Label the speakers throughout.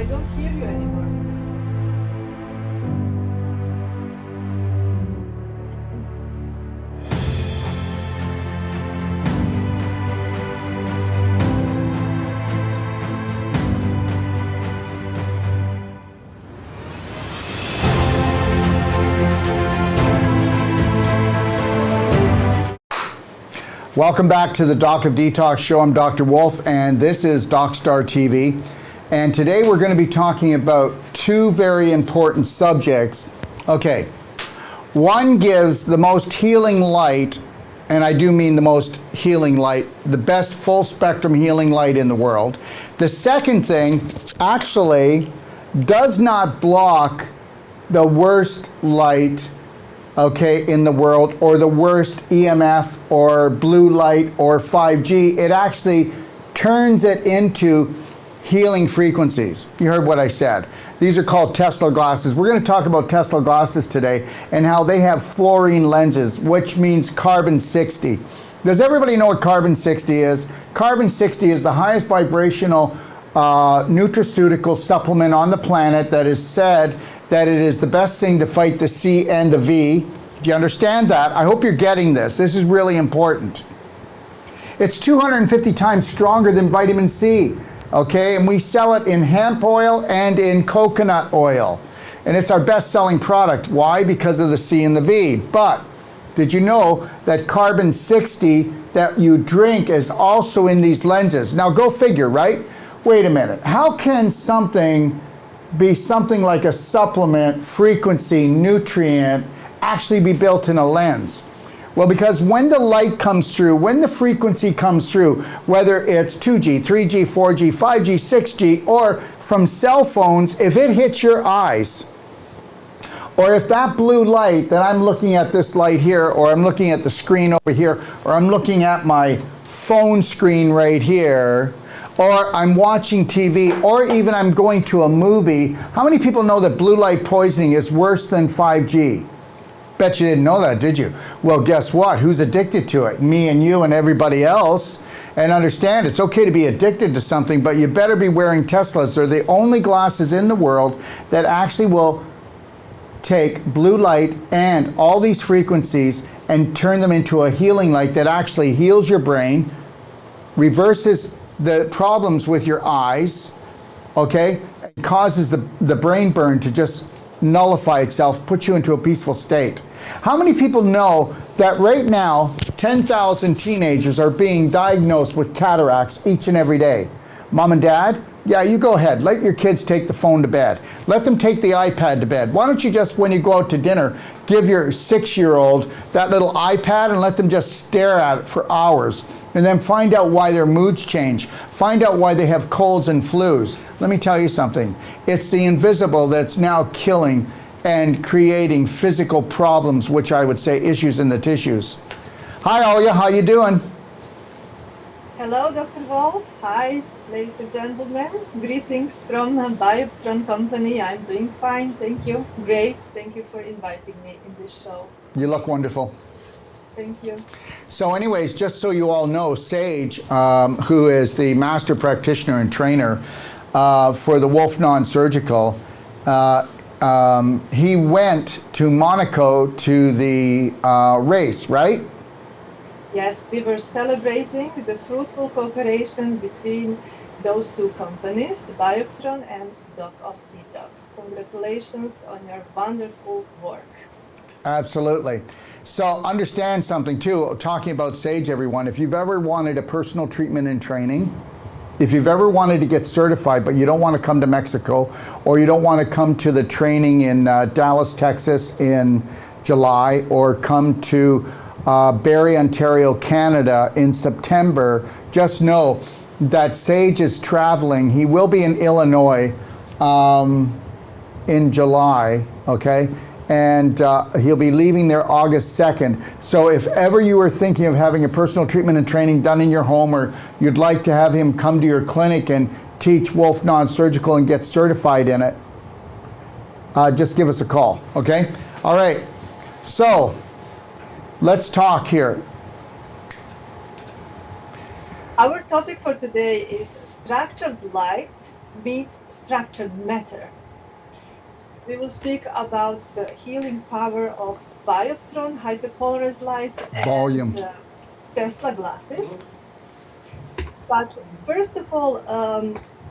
Speaker 1: don't hear you anymore.
Speaker 2: Welcome back to the Doc of Detox show. I'm Dr. Wolf, and this is DocStar TV. And today we're going to be talking about two very important subjects. Okay, one gives the most healing light, and I do mean the most healing light, the best full spectrum healing light in the world. The second thing actually does not block the worst light, okay, in the world, or the worst EMF or blue light or 5G. It actually turns it into healing frequencies. You heard what I said. These are called Tesla glasses. We're going to talk about Tesla glasses today and how they have fluorine lenses, which means carbon 60. Does everybody know what carbon 60 is? Carbon 60 is the highest vibrational nutraceutical supplement on the planet that is said that it is the best thing to fight the C and the V. Do you understand that? I hope you're getting this. This is really important. It's 250 times stronger than vitamin C, okay? And we sell it in hemp oil and in coconut oil. And it's our best-selling product. Why? Because of the C and the V. But did you know that carbon 60 that you drink is also in these lenses? Now go figure, right? Wait a minute. How can something be something like a supplement, frequency, nutrient, actually be built in a lens? Well, because when the light comes through, when the frequency comes through, whether it's 2G, 3G, 4G, 5G, 6G, or from cell phones, if it hits your eyes, or if that blue light that I'm looking at, this light here, or I'm looking at the screen over here, or I'm looking at my phone screen right here, or I'm watching TV, or even I'm going to a movie. How many people know that blue light poisoning is worse than 5G? Bet you didn't know that, did you? Well, guess what? Who's addicted to it? Me and you and everybody else. And understand, it's okay to be addicted to something, but you better be wearing Teslas. They're the only glasses in the world that actually will take blue light and all these frequencies and turn them into a healing light that actually heals your brain, reverses the problems with your eyes, okay, and causes the brain burn to just nullify itself, put you into a peaceful state. How many people know that right now 10,000 teenagers are being diagnosed with cataracts each and every day? Mom and dad, yeah, you go ahead. Let your kids take the phone to bed. Let them take the iPad to bed. Why don't you just, when you go out to dinner, give your 6-year-old that little iPad and let them just stare at it for hours, and then find out why their moods change. Find out why they have colds and flus. Let me tell you something. It's the invisible that's now killing and creating physical problems, which I would say issues in the tissues. Hi, Olya, how you doing?
Speaker 1: Hello, Dr. Wolf. Hi, ladies and gentlemen. Greetings from Bioptron company. I'm doing fine, thank you. Great, thank you for inviting me in this show.
Speaker 2: You look wonderful.
Speaker 1: Thank you.
Speaker 2: So anyways, just so you all know, Sage, who is the master practitioner and trainer for the Wolf Non-Surgical, he went to Monaco to the race, right?
Speaker 1: Yes, we were celebrating the fruitful cooperation between those two companies, Bioptron and Doc of Detox. Congratulations on your wonderful work.
Speaker 2: Absolutely. So understand something too, talking about Sage, everyone, if you've ever wanted a personal treatment and training, if you've ever wanted to get certified, but you don't want to come to Mexico, or you don't want to come to the training in Dallas, Texas in July, or come to Barrie, Ontario, Canada in September, just know that Sage is traveling. He will be in Illinois in July, okay? And he'll be leaving there August 2nd. So if ever you are thinking of having a personal treatment and training done in your home, or you'd like to have him come to your clinic and teach Wolf Non-Surgical and get certified in it, just give us a call, okay? All right, so let's talk here.
Speaker 1: Our topic for today is structured light meets structured matter. We will speak about the healing power of Bioptron, hyperpolarized light, and
Speaker 2: Volume.
Speaker 1: Tesla glasses. But first of all,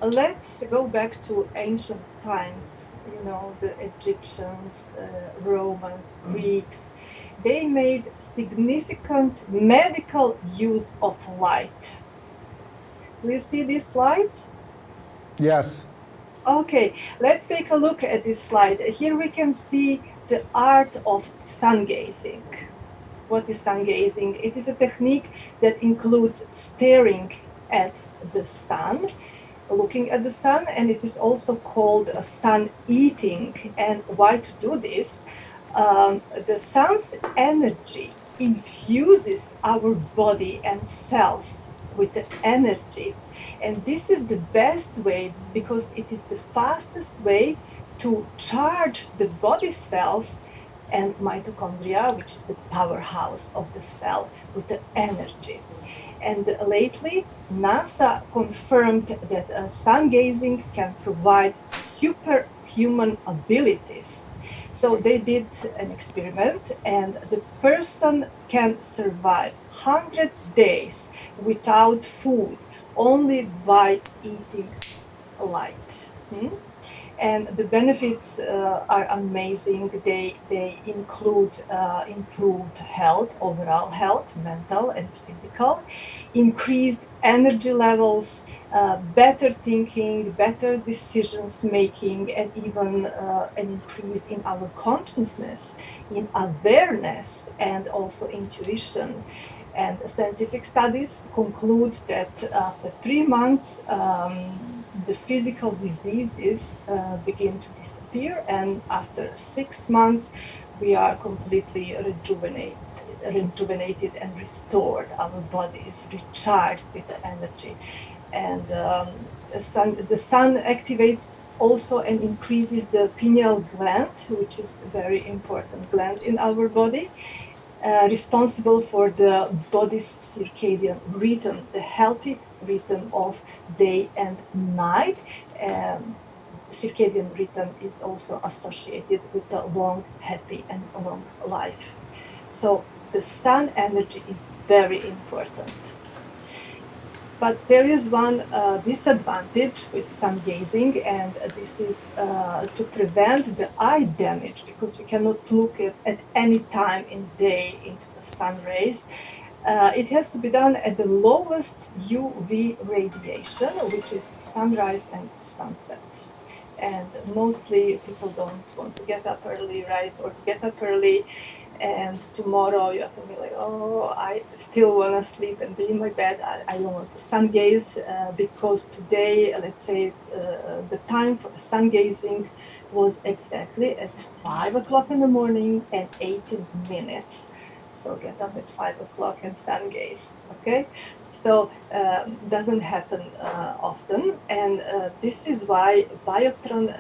Speaker 1: let's go back to ancient times. You know, the Egyptians, Romans, Greeks, they made significant medical use of light. Do you see these slides?
Speaker 2: Yes.
Speaker 1: Okay, let's take a look at this slide. Here we can see the art of sun gazing. What is sun gazing? It is a technique that includes staring at the sun, looking at the sun, and it is also called sun eating. And why to do this? The sun's energy infuses our body and cells with the energy. And this is the best way because it is the fastest way to charge the body cells and mitochondria, which is the powerhouse of the cell, with the energy. And lately, NASA confirmed that sun gazing can provide superhuman abilities. So they did an experiment, and the person can survive 100 days without food only by eating light. And the benefits are amazing. They include improved health, overall health, mental and physical, increased energy levels, better thinking, better decisions making, and even an increase in our consciousness, in awareness, and also intuition. And scientific studies conclude that after 3 months, the physical diseases begin to disappear, and after 6 months, we are completely rejuvenated and restored. Our body is recharged with the energy, and the sun activates also and increases the pineal gland, which is a very important gland in our body, responsible for the body's circadian rhythm, the healthy rhythm of day and night. Circadian rhythm is also associated with a long, happy, and long life. So the sun energy is very important. But there is one disadvantage with sun gazing, and this is to prevent the eye damage, because we cannot look at any time in day into the sun rays. It has to be done at the lowest UV radiation, which is sunrise and sunset. And mostly people don't want to get up early, right? Or get up early, and tomorrow you have to be like, oh, I still want to sleep and be in my bed. I don't want to sun gaze because today, let's say, the time for sun gazing was exactly at 5 o'clock in the morning and 18 minutes. So get up at 5 o'clock and sun gaze, okay? So doesn't happen often, and this is why Bioptron,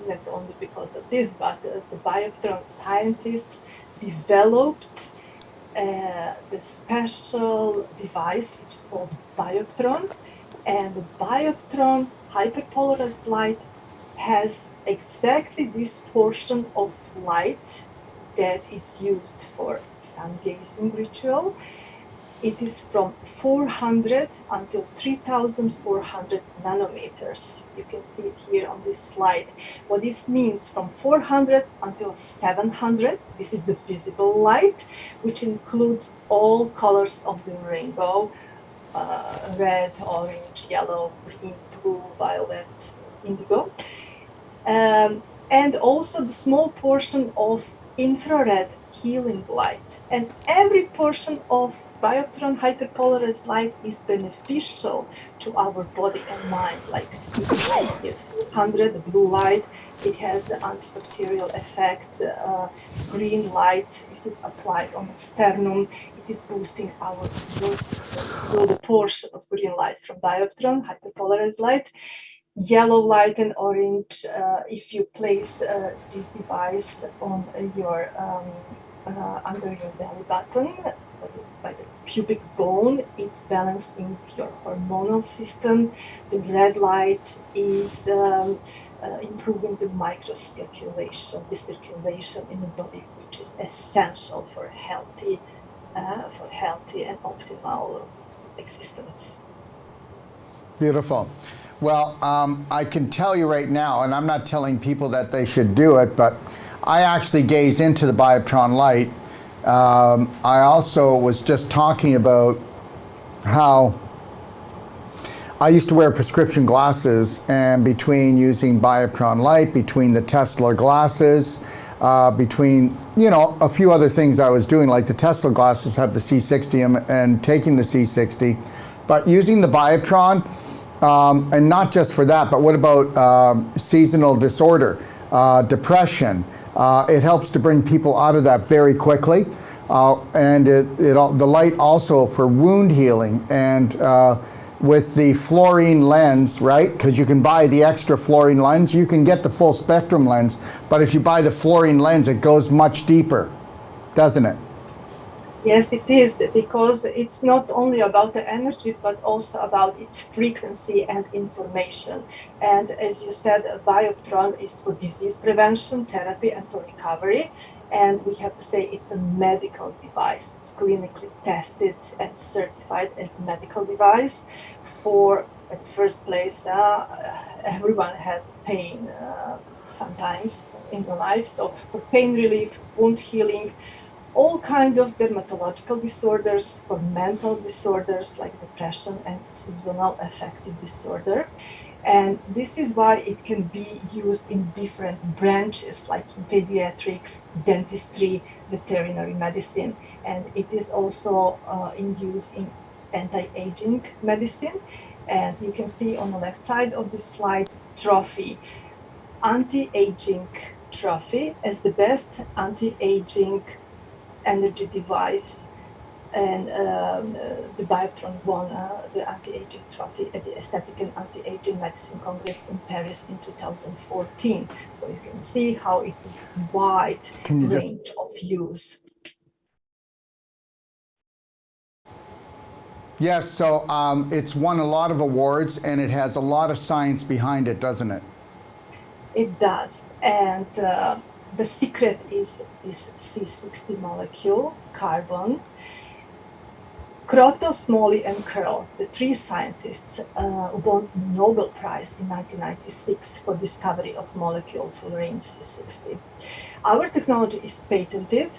Speaker 1: not only because of this, but the Bioptron scientists developed the special device which is called Bioptron, and the Bioptron hyperpolarized light has exactly this portion of light that is used for sun gazing ritual. It is from 400 until 3400 nanometers. You can see it here on this slide. What this means, from 400 until 700, this is the visible light, which includes all colors of the rainbow, red, orange, yellow, green, blue, violet, indigo. And also the small portion of infrared healing light. And every portion of Bioptron hyperpolarized light is beneficial to our body and mind. Like you can see here, 100, the blue light, it has an antibacterial effect. Green light, it is applied on the sternum. It is boosting our immune system. So the portion of green light from Bioptron hyperpolarized light, yellow light and orange, if you place this device on your under your belly button, by the pubic bone. It's balancing your hormonal system. The red light is improving the microcirculation, the circulation in the body, which is essential for healthy and optimal existence.
Speaker 2: Beautiful. Well, I can tell you right now, and I'm not telling people that they should do it, but I actually gaze into the Bioptron light. I also was just talking about how I used to wear prescription glasses, and between using Bioptron light, between the Tesla glasses, between, a few other things I was doing, like the Tesla glasses have the C60 and taking the C60, but using the Bioptron, and not just for that, but what about seasonal disorder, depression? It helps to bring people out of that very quickly. And the light also for wound healing, and with the fluorine lens, right? Because you can buy the extra fluorine lens, you can get the full spectrum lens, but if you buy the fluorine lens, it goes much deeper, doesn't it?
Speaker 1: Yes, it is, because it's not only about the energy, but also about its frequency and information. And as you said, Bioptron is for disease prevention, therapy, and for recovery. And we have to say it's a medical device. It's clinically tested and certified as a medical device. For, at the first place, everyone has pain sometimes in their life. So for pain relief, wound healing, all kind of dermatological disorders, for mental disorders like depression and seasonal affective disorder. And this is why it can be used in different branches, like in pediatrics, dentistry, veterinary medicine, and it is also in use in anti-aging medicine. And you can see on the left side of this slide, trophy, anti-aging trophy as the best anti-aging energy device, and the Bioptron won the anti-aging trophy at the Aesthetic and Anti-Aging Medicine Congress in Paris in 2014. So you can see how it is wide range of use.
Speaker 2: Yes, so it's won a lot of awards, and it has a lot of science behind it, doesn't it?
Speaker 1: It does, and the secret is this C60 molecule, carbon. Kroto, Smalley, and Curl, the three scientists, won the Nobel Prize in 1996 for discovery of molecule fluorine C60. Our technology is patented.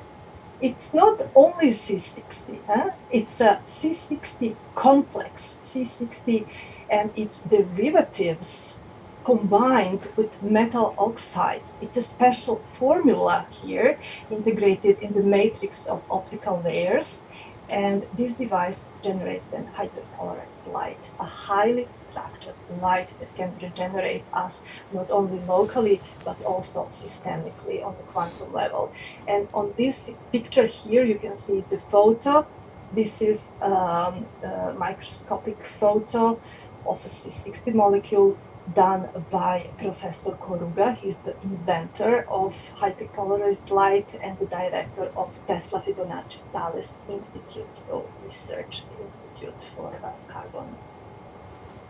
Speaker 1: It's not only C60, it's a C60 complex, C60 and its derivatives combined with metal oxides. It's a special formula here integrated in the matrix of optical layers. And this device generates then hyperpolarized light, a highly structured light that can regenerate us not only locally, but also systemically on the quantum level. And on this picture here, you can see the photo. This is a microscopic photo of a C60 molecule done by Professor Koruga. He's the inventor of hyperpolarized light and the director of Tesla Fibonacci Thales Institute, so research institute for carbon.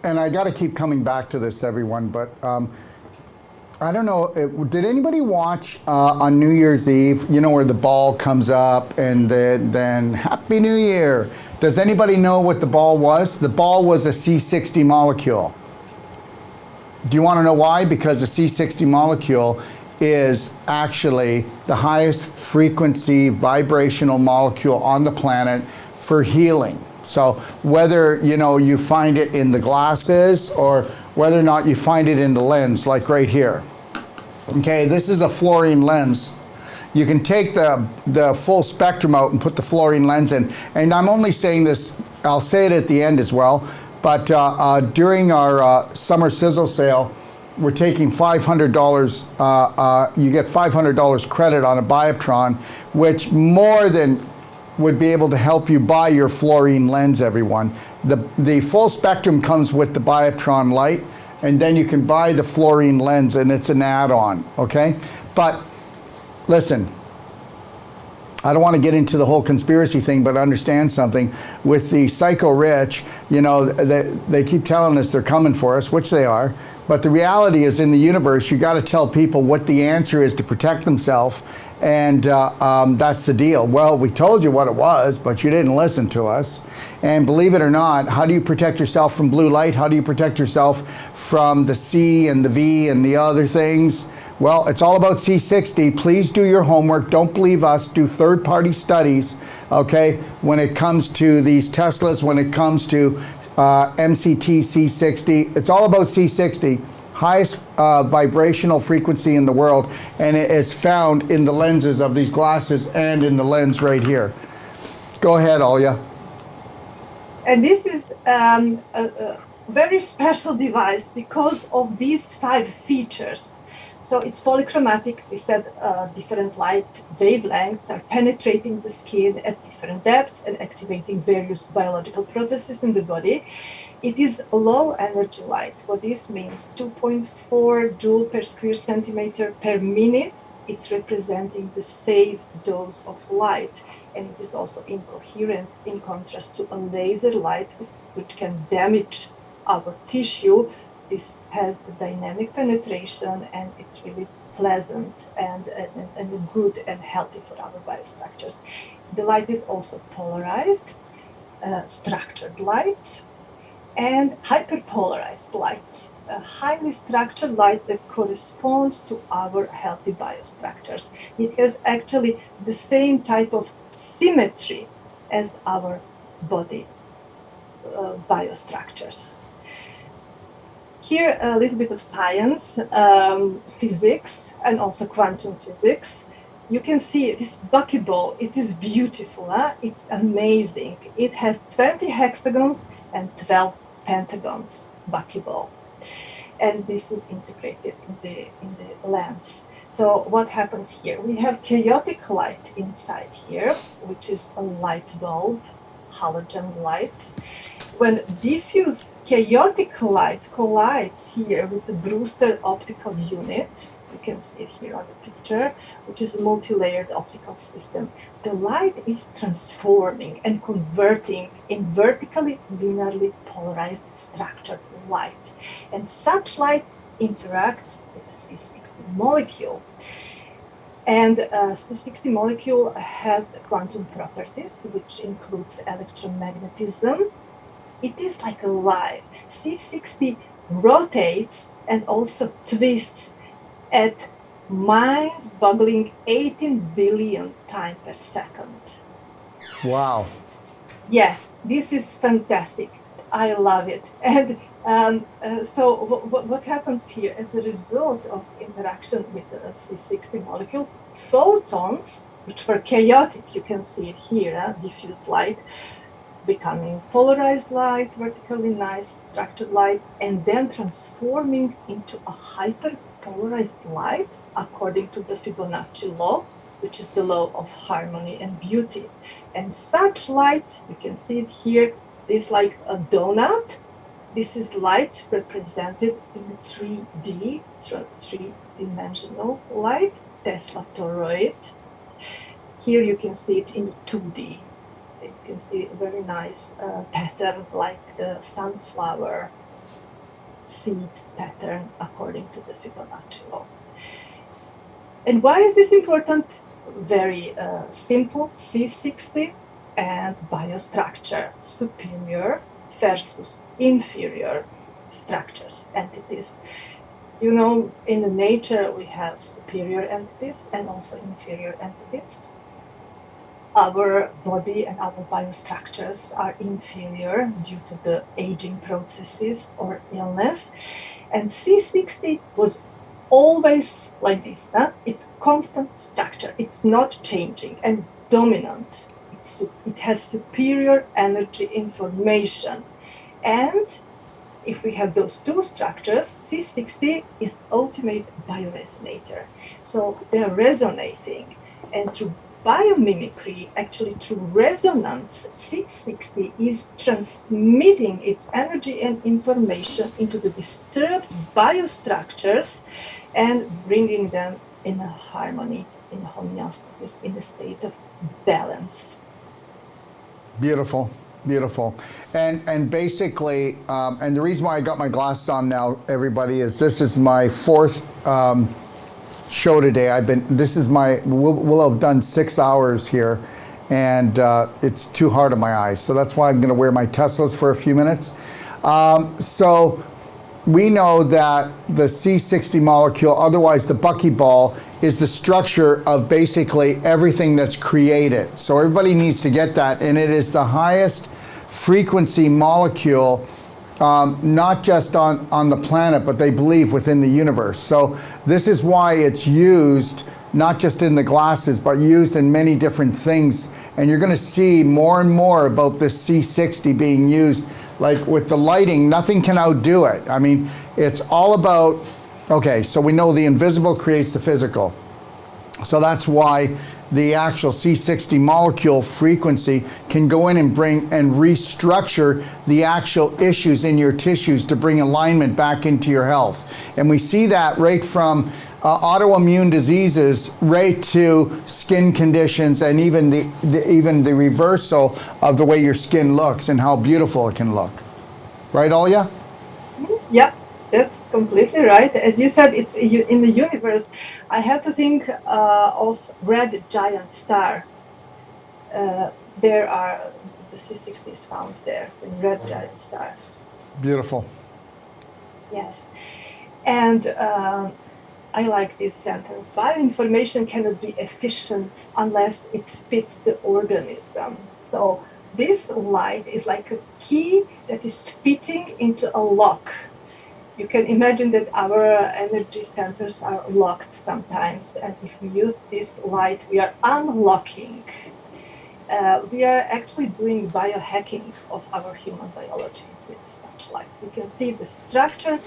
Speaker 2: And I got to keep coming back to this, everyone, but I don't know, did anybody watch on New Year's Eve, where the ball comes up and then Happy New Year? Does anybody know what the ball was? The ball was a C60 molecule. Do you want to know why? Because the C60 molecule is actually the highest frequency vibrational molecule on the planet for healing. So whether you find it in the glasses or whether or not you find it in the lens, like right here. Okay, this is a fluorine lens. You can take the full spectrum out and put the fluorine lens in. And I'm only saying this, I'll say it at the end as well, but during our summer sizzle sale, we're taking $500, you get $500 credit on a Bioptron, which more than would be able to help you buy your fluorine lens, everyone. The full spectrum comes with the Bioptron light, and then you can buy the fluorine lens, and it's an add-on, okay? But listen, I don't want to get into the whole conspiracy thing, but understand something. With the psycho-rich, they keep telling us they're coming for us, which they are. But the reality is, in the universe, you got to tell people what the answer is to protect themselves. And that's the deal. Well, we told you what it was, but you didn't listen to us. And believe it or not, how do you protect yourself from blue light? How do you protect yourself from the C and the V and the other things? Well, it's all about C60. Please do your homework. Don't believe us. Do third-party studies, okay, when it comes to these Teslas, when it comes to MCT C60. It's all about C60, highest vibrational frequency in the world, and it is found in the lenses of these glasses and in the lens right here. Go ahead, Olya.
Speaker 1: And this is a very special device because of these 5 features. So it's polychromatic. We said different light wavelengths are penetrating the skin at different depths and activating various biological processes in the body. It is low energy light. What this means, 2.4 joule per square centimeter per minute. It's representing the safe dose of light. And it is also incoherent in contrast to a laser light, which can damage our tissue. This has the dynamic penetration, and it's really pleasant and good and healthy for our biostructures. The light is also polarized, structured light, and hyperpolarized light, a highly structured light that corresponds to our healthy biostructures. It has actually the same type of symmetry as our body biostructures. Here, a little bit of science, physics, and also quantum physics. You can see this buckyball. It is beautiful. Huh? It's amazing. It has 20 hexagons and 12 pentagons, buckyball. And this is integrated in the lens. So what happens here? We have chaotic light inside here, which is a light bulb, halogen light. When diffuse chaotic light collides here with the Brewster optical unit, you can see it here on the picture, which is a multi-layered optical system, the light is transforming and converting in vertically linearly polarized structured light. And such light interacts with the C60 molecule. And C60 molecule has quantum properties, which includes electromagnetism. It is like alive. C60 rotates and also twists at mind-boggling 18 billion times per second.
Speaker 2: Wow.
Speaker 1: Yes, this is fantastic. I love it. And so what happens here as a result of interaction with the C60 molecule, photons, which were chaotic, you can see it here, diffuse light, becoming polarized light, vertically nice structured light, and then transforming into a hyperpolarized light according to the Fibonacci law, which is the law of harmony and beauty. And such light, you can see it here, is like a donut. This is light represented in 3D, three-dimensional light, Tesla toroid. Here you can see it in 2D. You can see a very nice pattern like the sunflower seeds pattern according to the Fibonacci law. And why is this important? Very simple, C60 and biostructure, superior versus inferior structures, entities. You know, in the nature we have superior entities and also inferior entities. Our body and our biostructures are inferior due to the aging processes or illness. And C60 was always like this. Huh? It's constant structure. It's not changing and it's dominant. It has superior energy information. And if we have those two structures, C60 is ultimate bioresonator. So they're resonating. And through biomimicry, actually through resonance, C60 is transmitting its energy and information into the disturbed biostructures and bringing them in a harmony, in homeostasis, in a state of balance.
Speaker 2: Beautiful, beautiful. And basically, and the reason why I got my glasses on now, everybody, is this is my fourth show today. We'll have done 6 hours here, and it's too hard on my eyes. So that's why I'm going to wear my Teslas for a few minutes. So we know that the C60 molecule, otherwise the buckyball, is the structure of basically everything that's created. So everybody needs to get that, and it is the highest frequency molecule, not just on the planet, but they believe within the universe. So this is why it's used not just in the glasses, but used in many different things. And you're going to see more and more about this C60 being used. Like with the lighting, nothing can outdo it. I mean, it's all about, okay, so we know the invisible creates the physical. So that's why the actual C60 molecule frequency can go in and bring and restructure the actual issues in your tissues to bring alignment back into your health. And we see that right from autoimmune diseases right to skin conditions, and even the reversal of the way your skin looks and how beautiful it can look. Right, Olya?
Speaker 1: Yeah, that's completely right. As you said, it's in the universe. I have to think of red giant star. There are the C60 is found there in red giant stars.
Speaker 2: Beautiful.
Speaker 1: Yes, and I like this sentence. Bioinformation cannot be efficient unless it fits the organism. So this light is like a key that is fitting into a lock. You can imagine that our energy centers are locked sometimes, and if we use this light, we are unlocking. We are actually doing biohacking of our human biology with such light. You can see the structure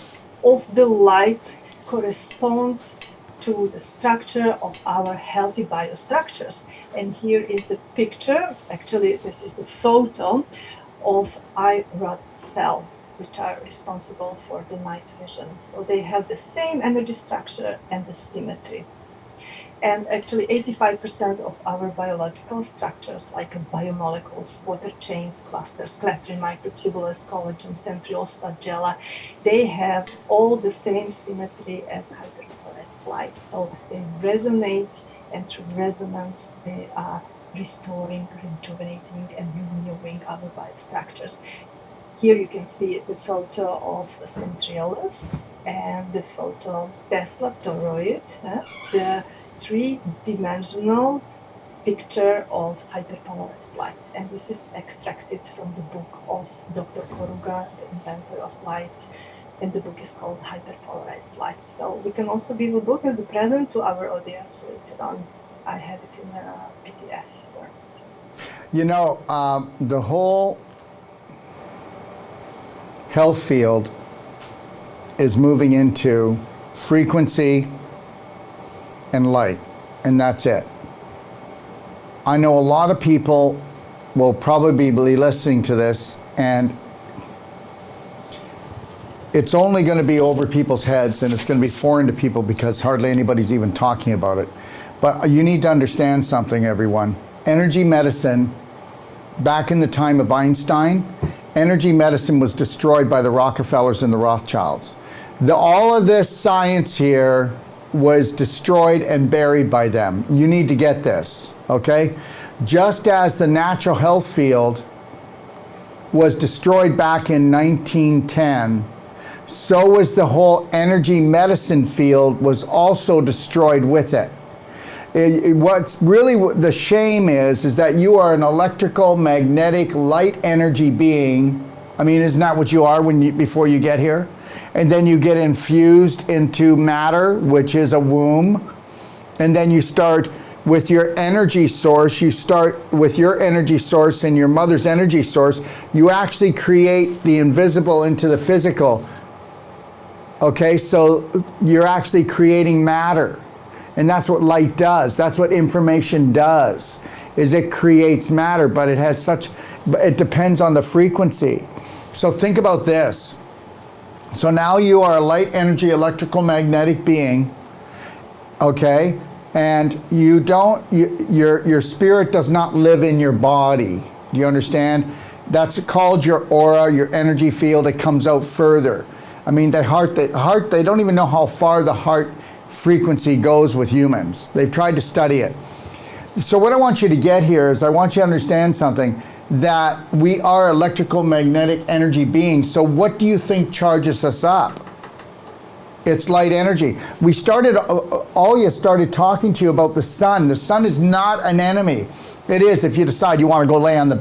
Speaker 1: of the light corresponds to the structure of our healthy biostructures. And here is the picture. Actually, this is the photo of eye rod cell, which are responsible for the night vision. So they have the same energy structure and the symmetry. And actually 85% of our biological structures, like biomolecules, water chains, clusters, clathrin, microtubulus, collagen, centrioles, flagella, they have all the same symmetry as hyperpolarized light. So they resonate, and through resonance, they are restoring, rejuvenating, and renewing our biostructures. Here you can see the photo of centrioles and the photo of Tesla toroid, the three-dimensional picture of hyperpolarized light. And this is extracted from the book of Dr. Koruga, the inventor of light, and the book is called Hyperpolarized Light. So we can also give a book as a present to our audience later on. I have it in a PDF format.
Speaker 2: You know, the whole health field is moving into frequency and light, and that's it. I know a lot of people will probably be listening to this, and it's only going to be over people's heads, and it's going to be foreign to people because hardly anybody's even talking about it. But you need to understand something, everyone. Energy medicine, back in the time of Einstein, energy medicine was destroyed by the Rockefellers and the Rothschilds. All of this science here was destroyed and buried by them. You need to get this, okay? Just as the natural health field was destroyed back in 1910, so was the whole energy medicine field was also destroyed with it. What's really the shame is that you are an electrical, magnetic, light energy being. I mean, isn't that what you are before you get here? And then you get infused into matter, which is a womb. And then you start with your energy source. You start with your energy source and your mother's energy source. You actually create the invisible into the physical. Okay, so you're actually creating matter. And that's what light does. That's what information does, is it creates matter, but it depends on the frequency. So think about this. So now you are a light energy electrical magnetic being, okay? And you don't, your spirit does not live in your body. Do you understand? That's called your aura, your energy field. It comes out further. I mean, the heart, they don't even know how far the heart frequency goes with humans. They've tried to study it. So what I want you to get here is I want you to understand something, that we are electrical magnetic energy beings. So what do you think charges us up? It's light energy. We started, Alya started talking to you about the sun. The sun is not an enemy. It is if you decide you want to go lay on the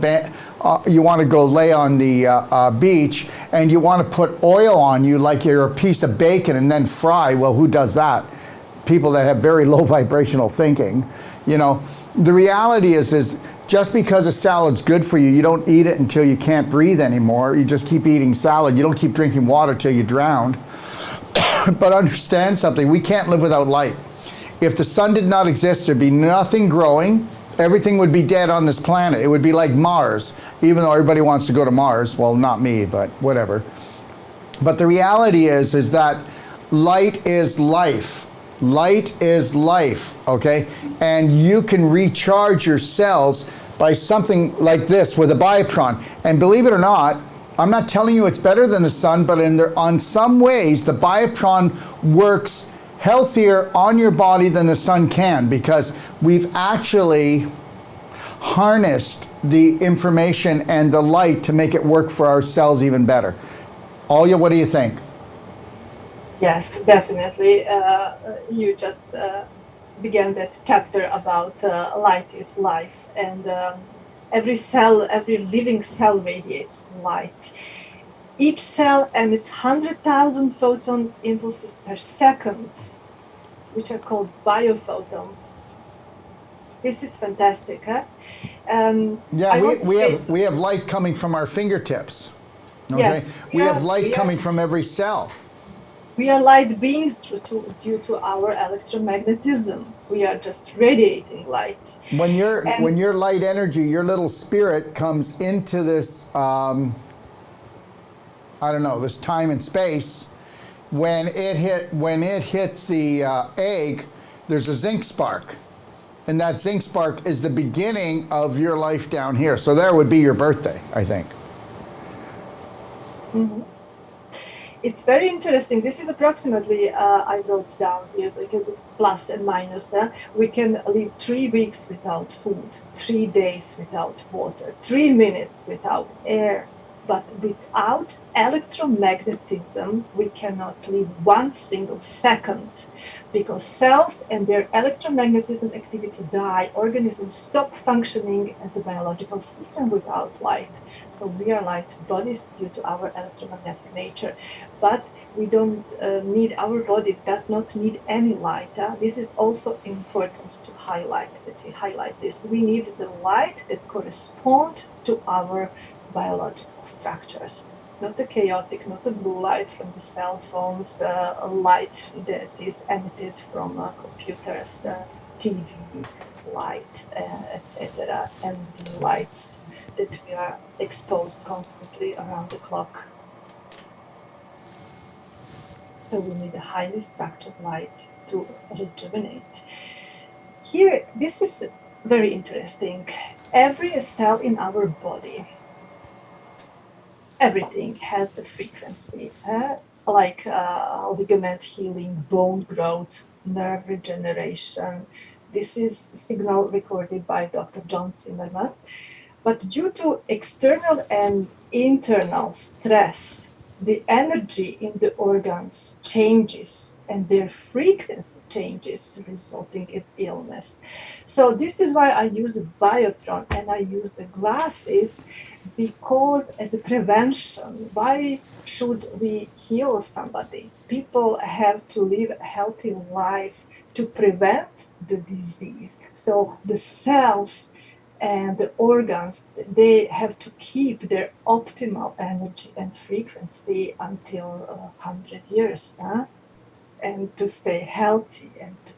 Speaker 2: beach and you want to put oil on you like you're a piece of bacon and then fry. Well, who does that? People that have very low vibrational thinking. You know, the reality is just because a salad's good for you, you don't eat it until you can't breathe anymore. You just keep eating salad. You don't keep drinking water till you're drowned. But understand something, we can't live without light. If the sun did not exist, there'd be nothing growing. Everything would be dead on this planet. It would be like Mars, even though everybody wants to go to Mars. Well, not me, but whatever. But the reality is that light is life. Light is life, okay? And you can recharge your cells by something like this with a Bioptron. And believe it or not, I'm not telling you it's better than the sun, but on some ways, the Bioptron works healthier on your body than the sun can, because we've actually harnessed the information and the light to make it work for our cells even better. Alya, what do you think?
Speaker 1: Yes, definitely. You just began that chapter about light is life, and every cell, every living cell radiates light. Each cell emits 100,000 photon impulses per second, which are called biophotons. This is fantastic, huh?
Speaker 2: Yeah, we have light coming from our fingertips. Okay?
Speaker 1: Yes,
Speaker 2: we have light coming from every cell.
Speaker 1: We are light beings due to our electromagnetism. We are just radiating light.
Speaker 2: When your light energy, your little spirit comes into this, I don't know, this time and space, when it hits the egg, there's a zinc spark. And that zinc spark is the beginning of your life down here. So there would be your birthday, I think.
Speaker 1: Mm-hmm. It's very interesting. This is approximately, I wrote down here, like a plus and minus. We can live 3 weeks without food, 3 days without water, 3 minutes without air. But without electromagnetism, we cannot live 1 single second, because cells and their electromagnetism activity die. Organisms stop functioning as the biological system without light. So we are light bodies due to our electromagnetic nature. But we don't need, our body does not need any light. This is also important to highlight, that we highlight this. We need the light that corresponds to our biological structures, not the chaotic, not the blue light from the cell phones, light that is emitted from computers, TV, light, etc., and the lights that we are exposed constantly around the clock. So we need a highly structured light to rejuvenate. Here, this is very interesting. Every cell in our body, everything has the frequency, like ligament healing, bone growth, nerve regeneration. This is signal recorded by Dr. John Zimmerman. But due to external and internal stress, the energy in the organs changes and their frequency changes, resulting in illness. So this is why I use a Bioptron and I use the glasses, because as a prevention, why should we heal somebody? People have to live a healthy life to prevent the disease. So the cells and the organs, they have to keep their optimal energy and frequency until 100 years, and to stay healthy and to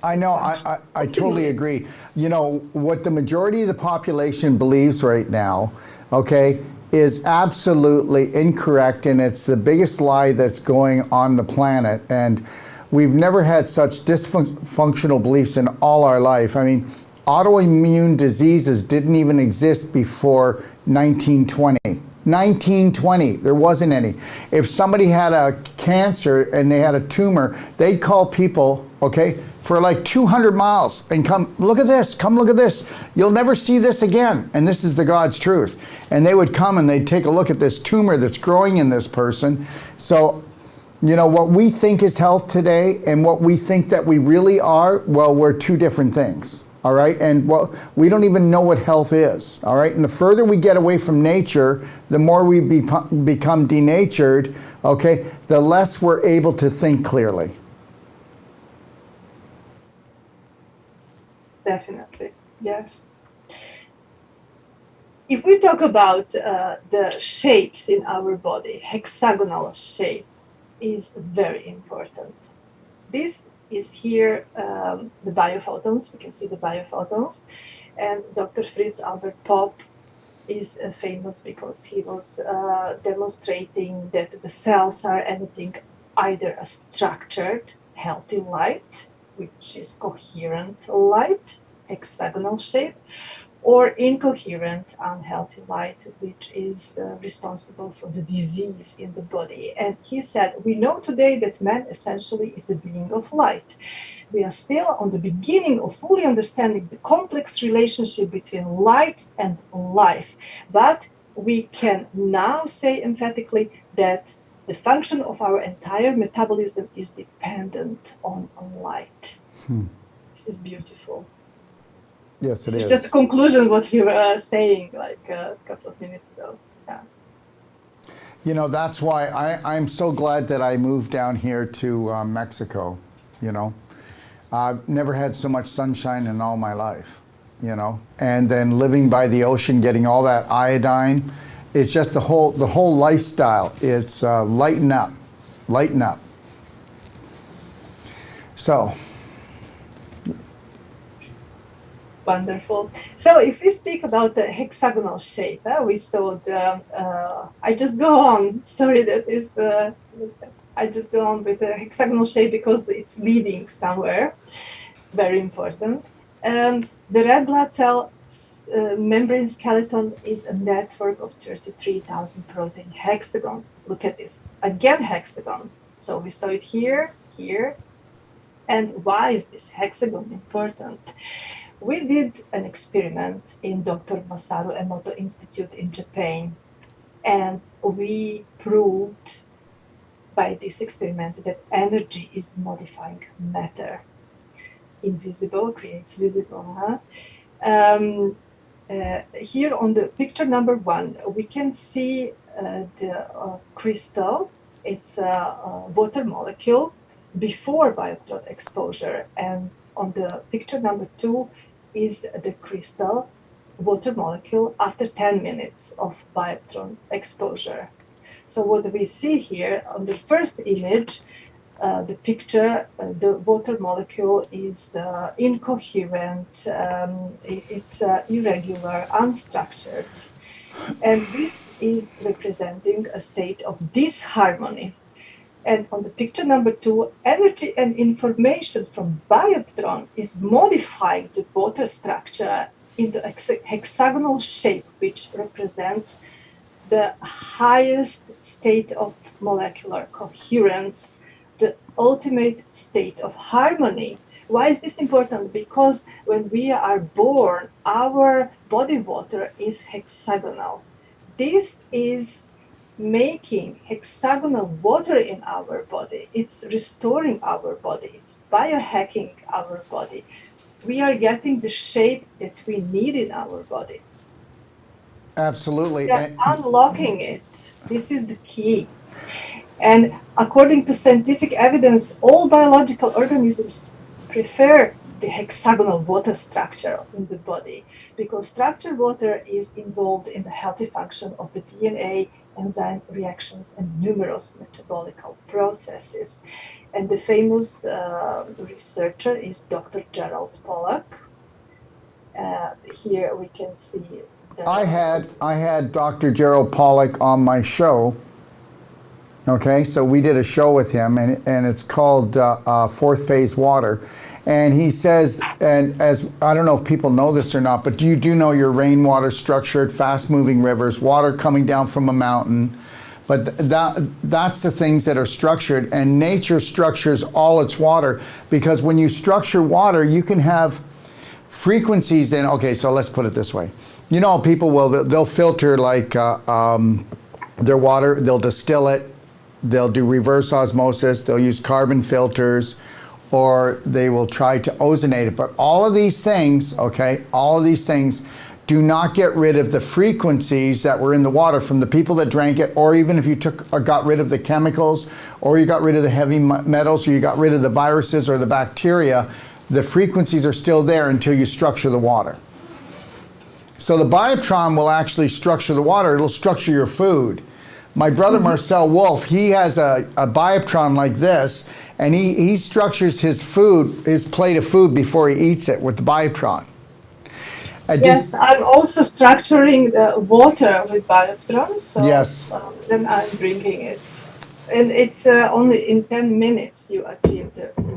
Speaker 2: I know, I totally agree. You know, what the majority of the population believes right now, okay, is absolutely incorrect, and it's the biggest lie that's going on the planet. And we've never had such dysfunctional beliefs in all our life. I mean, autoimmune diseases didn't even exist before 1920. 1920, there wasn't any. If somebody had a cancer and they had a tumor, they'd call people, okay, for like 200 miles and come look at this, come look at this. You'll never see this again. And this is the God's truth. And they would come and they'd take a look at this tumor that's growing in this person. So, you know, what we think is health today and what we think that we really are, well, we're two different things. All right. And well, we don't even know what health is. All right. And the further we get away from nature, the more we become denatured. Okay. The less we're able to think clearly.
Speaker 1: Definitely. Yes. If we talk about the shapes in our body, hexagonal shape is very important. This is here the biophotons. We can see the biophotons. And Dr. Fritz Albert Popp is famous because he was demonstrating that the cells are emitting either a structured, healthy light, which is coherent light, hexagonal shape, or incoherent, unhealthy light, which is responsible for the disease in the body. And he said, we know today that man essentially is a being of light. We are still on the beginning of fully understanding the complex relationship between light and life. But we can now say emphatically that the function of our entire metabolism is dependent on light. This is beautiful.
Speaker 2: Yes, it
Speaker 1: is.
Speaker 2: is.
Speaker 1: Just a conclusion what you were saying like a couple of minutes ago. Yeah.
Speaker 2: You know, that's why I'm so glad that I moved down here to Mexico. You know, I've never had so much sunshine in all my life, you know, and then living by the ocean, getting all that iodine. It's just the whole lifestyle. It's lighten up. So.
Speaker 1: Wonderful. So if we speak about the hexagonal shape, we saw the, I just go on, sorry that is, I just go on with the hexagonal shape because it's leading somewhere, very important. The red blood cell membrane skeleton is a network of 33,000 protein hexagons. Look at this, again hexagon. So we saw it here, here. And why is this hexagon important? We did an experiment in Dr. Masaru Emoto Institute in Japan, and we proved by this experiment that energy is modifying matter. Invisible creates visible. Here on the picture number 1, we can see the crystal. It's a water molecule before Bioptron exposure, and on the picture number 2 is the crystal water molecule after 10 minutes of Bioptron exposure. So what we see here on the first image, the picture, the water molecule is incoherent, it's irregular, unstructured. And this is representing a state of disharmony. And on the picture number 2, energy and information from Bioptron is modifying the water structure into a hexagonal shape, which represents the highest state of molecular coherence, the ultimate state of harmony. Why is this important? Because when we are born, our body water is hexagonal. This is making hexagonal water in our body. It's restoring our body. It's biohacking our body. We are getting the shape that we need in our body.
Speaker 2: Absolutely.
Speaker 1: We are unlocking it. This is the key. And according to scientific evidence, all biological organisms prefer the hexagonal water structure in the body because structured water is involved in the healthy function of the DNA, enzyme reactions, and numerous metabolic processes. And the famous researcher is Dr. Gerald Pollack. Here we can see I
Speaker 2: had Dr. Gerald Pollack on my show. Okay, so we did a show with him, and it's called Fourth Phase Water. And he says, and as I don't know if people know this or not, but you do know your rainwater structured, fast-moving rivers, water coming down from a mountain. But that's the things that are structured, and nature structures all its water, because when you structure water, you can have frequencies in. Okay, so let's put it this way. You know, people they'll filter like their water, they'll distill it, they'll do reverse osmosis, they'll use carbon filters, or they will try to ozonate it. But all of these things, okay, all of these things do not get rid of the frequencies that were in the water from the people that drank it, or even if you got rid of the chemicals, or you got rid of the heavy metals, or you got rid of the viruses or the bacteria, the frequencies are still there until you structure the water. So the Bioptron will actually structure the water. It'll structure your food. My brother Marcel Wolf, he has a Bioptron like this, and he structures his food, his plate of food, before he eats it with the Bioptron.
Speaker 1: Yes, I'm also structuring the water with Bioptron, so
Speaker 2: yes.
Speaker 1: Then I'm bringing it. And it's only in 10 minutes you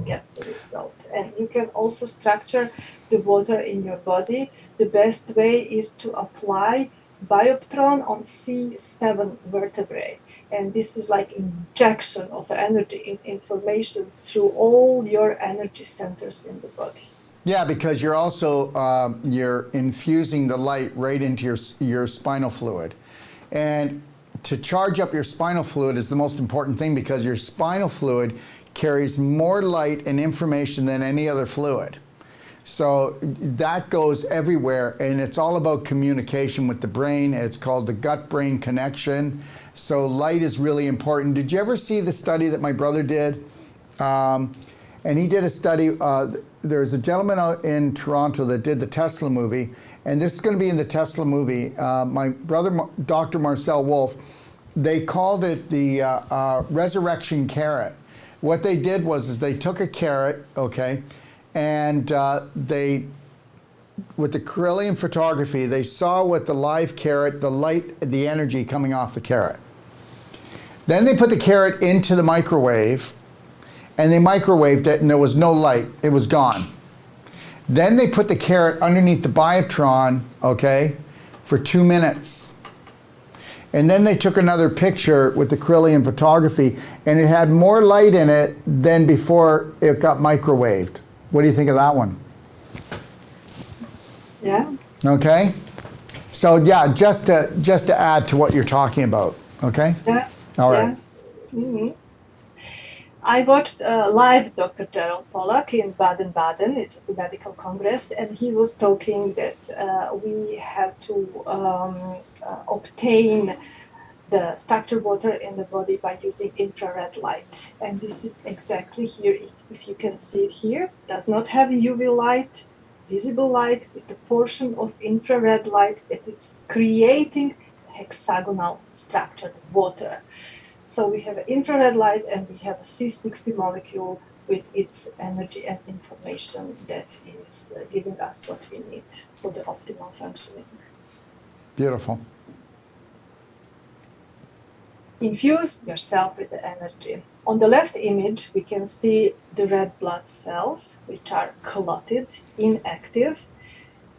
Speaker 1: get the result. And you can also structure the water in your body. The best way is to apply Bioptron on C7 vertebrae. And this is like injection of energy, information through all your energy centers in the body.
Speaker 2: Yeah, because you're also you're infusing the light right into your spinal fluid. And to charge up your spinal fluid is the most important thing, because your spinal fluid carries more light and information than any other fluid. So that goes everywhere, and it's all about communication with the brain. It's called the gut-brain connection. So light is really important. Did you ever see the study that my brother did? And he did a study. There's a gentleman out in Toronto that did the Tesla movie, and this is going to be in the Tesla movie. My brother, Dr. Marcel Wolf, they called it the resurrection carrot. What they did was they took a carrot, okay, and they, with the Kirlian photography, they saw with the live carrot the light, the energy coming off the carrot. Then they put the carrot into the microwave, and they microwaved it, and there was no light. It was gone. Then they put the carrot underneath the Bioptron, okay, for 2 minutes. And then they took another picture with the Kirlian photography, and it had more light in it than before it got microwaved. What do you think of that one?
Speaker 1: Yeah.
Speaker 2: Okay. So yeah, just to add to what you're talking about. Okay.
Speaker 1: Yeah.
Speaker 2: All right.
Speaker 1: Yes. Mm-hmm. I watched live Dr. Gerald Pollack in Baden-Baden. It was a medical congress, and he was talking that we have to obtain the structured water in the body by using infrared light. And this is exactly here. If you can see it here, it does not have UV light, visible light, with a portion of infrared light that is creating hexagonal structured water. So we have infrared light, and we have a C60 molecule with its energy and information that is giving us what we need for the optimal functioning.
Speaker 2: Beautiful.
Speaker 1: Infuse yourself with the energy. On the left image, we can see the red blood cells, which are clotted, inactive.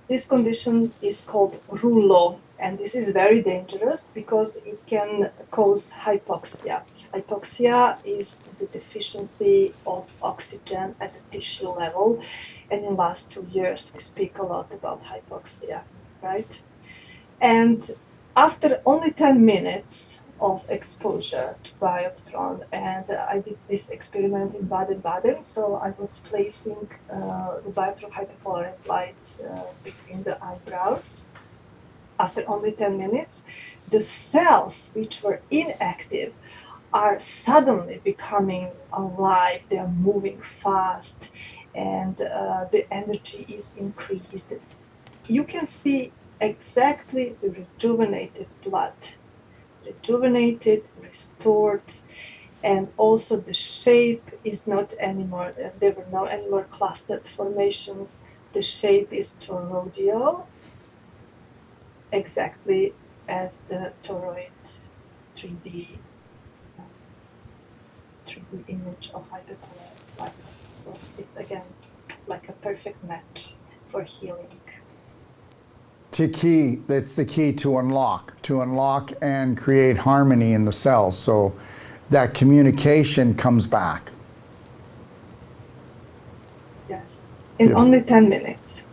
Speaker 1: This condition is called rouleau, and this is very dangerous because it can cause hypoxia. Hypoxia is the deficiency of oxygen at the tissue level, and in the last 2 years we speak a lot about hypoxia, right? And after only 10 minutes of exposure to Bioptron, and I did this experiment in Baden-Baden, so I was placing the Bioptron hyperpolarized light between the eyebrows. After only 10 minutes, the cells which were inactive are suddenly becoming alive. They are moving fast, and the energy is increased. You can see exactly the rejuvenated blood, rejuvenated, restored, and also the shape is not anymore, there were no anymore clustered formations. The shape is toroidal, exactly as the toroid 3D 3D image of hyperpolarized light. So it's again like a perfect match for healing.
Speaker 2: That's the key to unlock and create harmony in the cells. So that communication comes back.
Speaker 1: Yes, in
Speaker 2: Beautiful.
Speaker 1: only 10 minutes.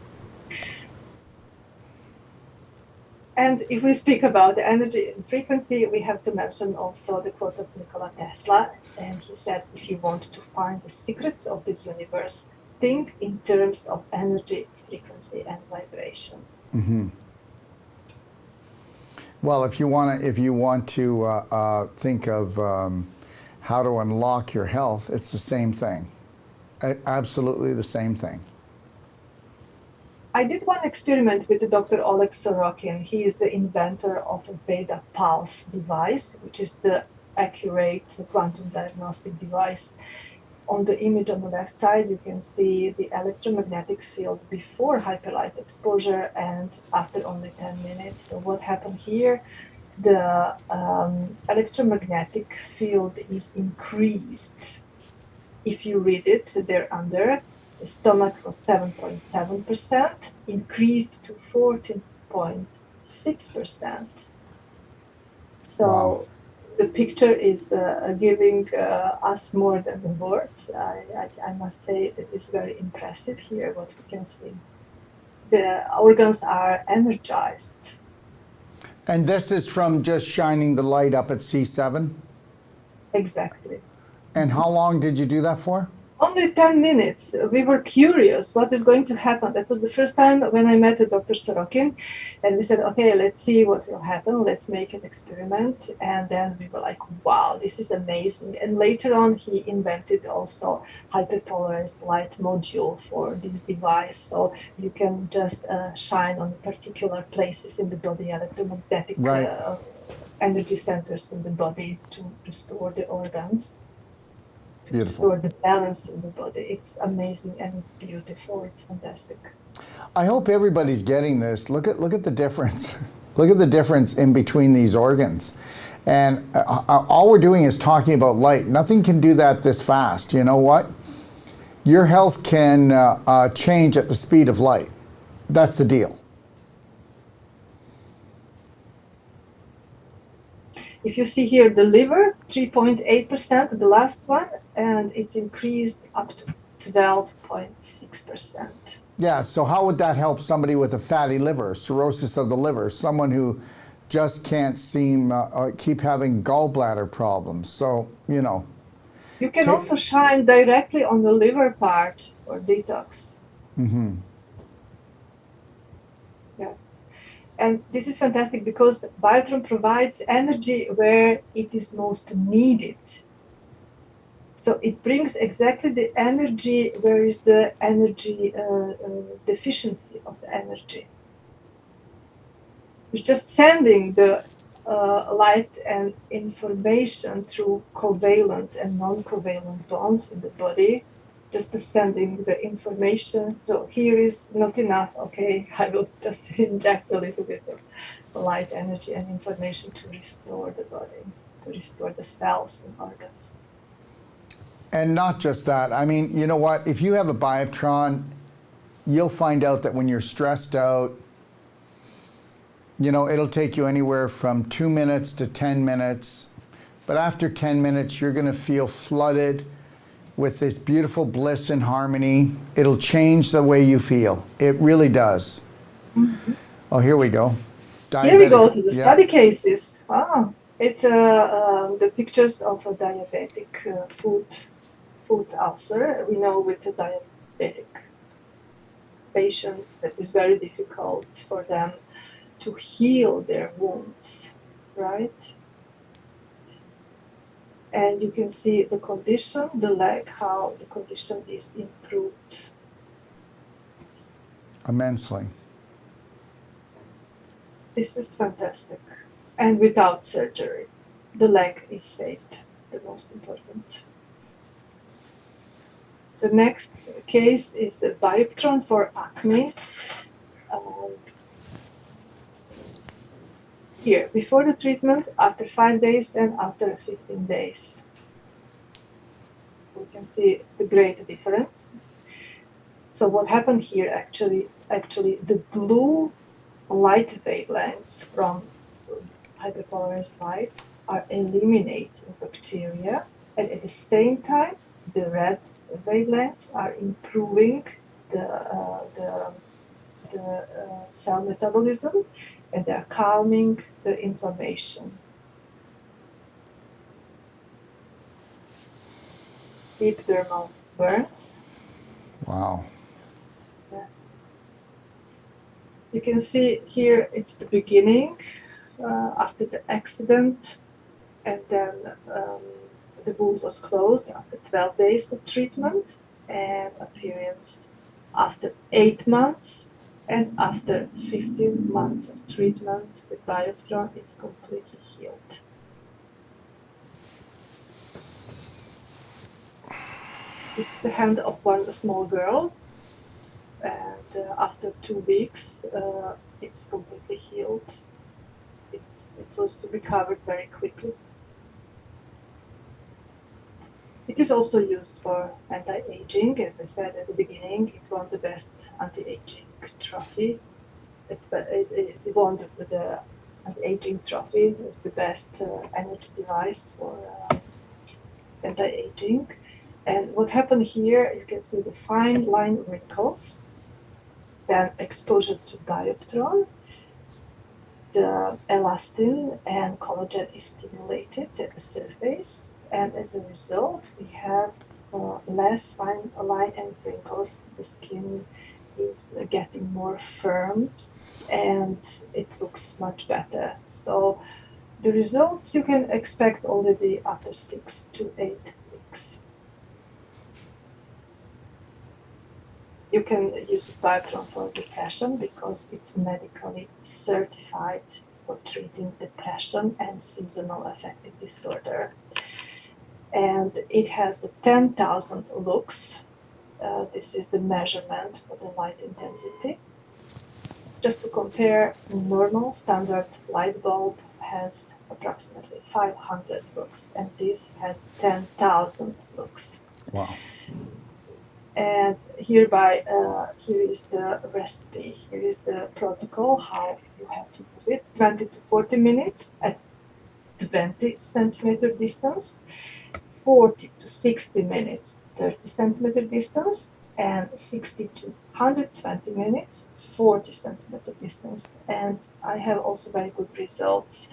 Speaker 1: And if we speak about the energy and frequency, we have to mention also the quote of Nikola Tesla. And he said, if you want to find the secrets of the universe, think in terms of energy, frequency, and vibration.
Speaker 2: Well, if you want to think of how to unlock your health, it's the same thing. Absolutely the same thing.
Speaker 1: I did one experiment with Dr. Oleg Sorokin. He is the inventor of a Veda Pulse device, which is the accurate quantum diagnostic device. On the image on the left side, you can see the electromagnetic field before hyperlight exposure and after only 10 minutes. So what happened here? The electromagnetic field is increased. If you read it there under, the stomach was 7.7%, increased to 14.6%. So
Speaker 2: Wow.
Speaker 1: the picture is giving us more than the words. I must say that it's very impressive here what we can see. The organs are energized.
Speaker 2: And this is from just shining the light up at C7?
Speaker 1: Exactly.
Speaker 2: And how long did you do that for?
Speaker 1: Only 10 minutes. We were curious what is going to happen. That was the first time when I met Dr. Sorokin, and we said, okay, let's see what will happen. Let's make an experiment. And then we were like, wow, this is amazing. And later on, he invented also hyperpolarized light module for this device. So you can just shine on particular places in the body, electromagnetic
Speaker 2: Right.
Speaker 1: energy centers in the body to restore the organs.
Speaker 2: Beautiful.
Speaker 1: Restore the balance in the body. It's amazing and it's beautiful. It's fantastic.
Speaker 2: I hope everybody's getting this. Look at the difference. Look at the difference in between these organs. And all we're doing is talking about light. Nothing can do that this fast. You know what? Your health can change at the speed of light. That's the deal.
Speaker 1: If you see here the liver, 3.8%, the last one, and it's increased up to 12.6%.
Speaker 2: Yeah, so how would that help somebody with a fatty liver, cirrhosis of the liver, someone who just can't keep having gallbladder problems? So, you know.
Speaker 1: You can also shine directly on the liver part for detox.
Speaker 2: Mm-hmm.
Speaker 1: Yes. And this is fantastic because Bioptron provides energy where it is most needed. So it brings exactly the energy where is the energy deficiency of the energy. It's just sending the light and information through covalent and non-covalent bonds in the body, just sending the information. So here is not enough. Okay, I will just inject a little bit of light energy and information to restore the body, to restore the cells and organs.
Speaker 2: And not just that. I mean, you know what? If you have a Bioptron, you'll find out that when you're stressed out, you know, it'll take you anywhere from 2 minutes to 10 minutes. But after 10 minutes, you're going to feel flooded with this beautiful bliss and harmony. It'll change the way you feel. It really does. Mm-hmm. Oh, here we go.
Speaker 1: Here we go to the study cases. Wow. It's the pictures of a diabetic food ulcer. We know with the diabetic patients that is very difficult for them to heal their wounds, right? And you can see the condition, the leg, how the condition is improved.
Speaker 2: Immensely.
Speaker 1: This is fantastic. And without surgery, the leg is saved, the most important. The next case is a Bioptron for acne. Here, before the treatment, after 5 days, and after 15 days. we can see the great difference. So what happened here actually the blue light wavelengths from hyperpolarized light are eliminating bacteria, and at the same time, the red wavelengths are improving the cell metabolism, and they are calming the inflammation. Deep dermal burns.
Speaker 2: Wow.
Speaker 1: Yes. You can see here it's the beginning after the accident, and then the wound was closed after 12 days of treatment, and appearance after 8 months, and after 15 months of treatment with Bioptron, it's completely healed. This is the hand of one small girl, and after 2 weeks, it's completely healed. It was recovered very quickly. It is also used for anti-aging. As I said at the beginning, it won the best anti-aging trophy. It won the anti-aging trophy as the best energy device for anti-aging. And what happened here, you can see the fine line wrinkles, then exposure to Bioptron. The elastin and collagen is stimulated at the surface, and as a result, we have less fine line and wrinkles. The skin is getting more firm, and it looks much better. So the results you can expect already after 6 to 8 weeks. You can use Bioptron for depression because it's medically certified for treating depression and seasonal affective disorder. And it has 10,000 lux. This is the measurement for the light intensity. Just to compare, normal standard light bulb has approximately 500 lux, and this has 10,000 lux.
Speaker 2: Wow.
Speaker 1: And here is the recipe. Here is the protocol, how you have to use it. 20 to 40 minutes at 20 centimeter distance, 40 to 60 minutes, 30 centimeter distance, and 60 to 120 minutes, 40 centimeter distance. And I have also very good results.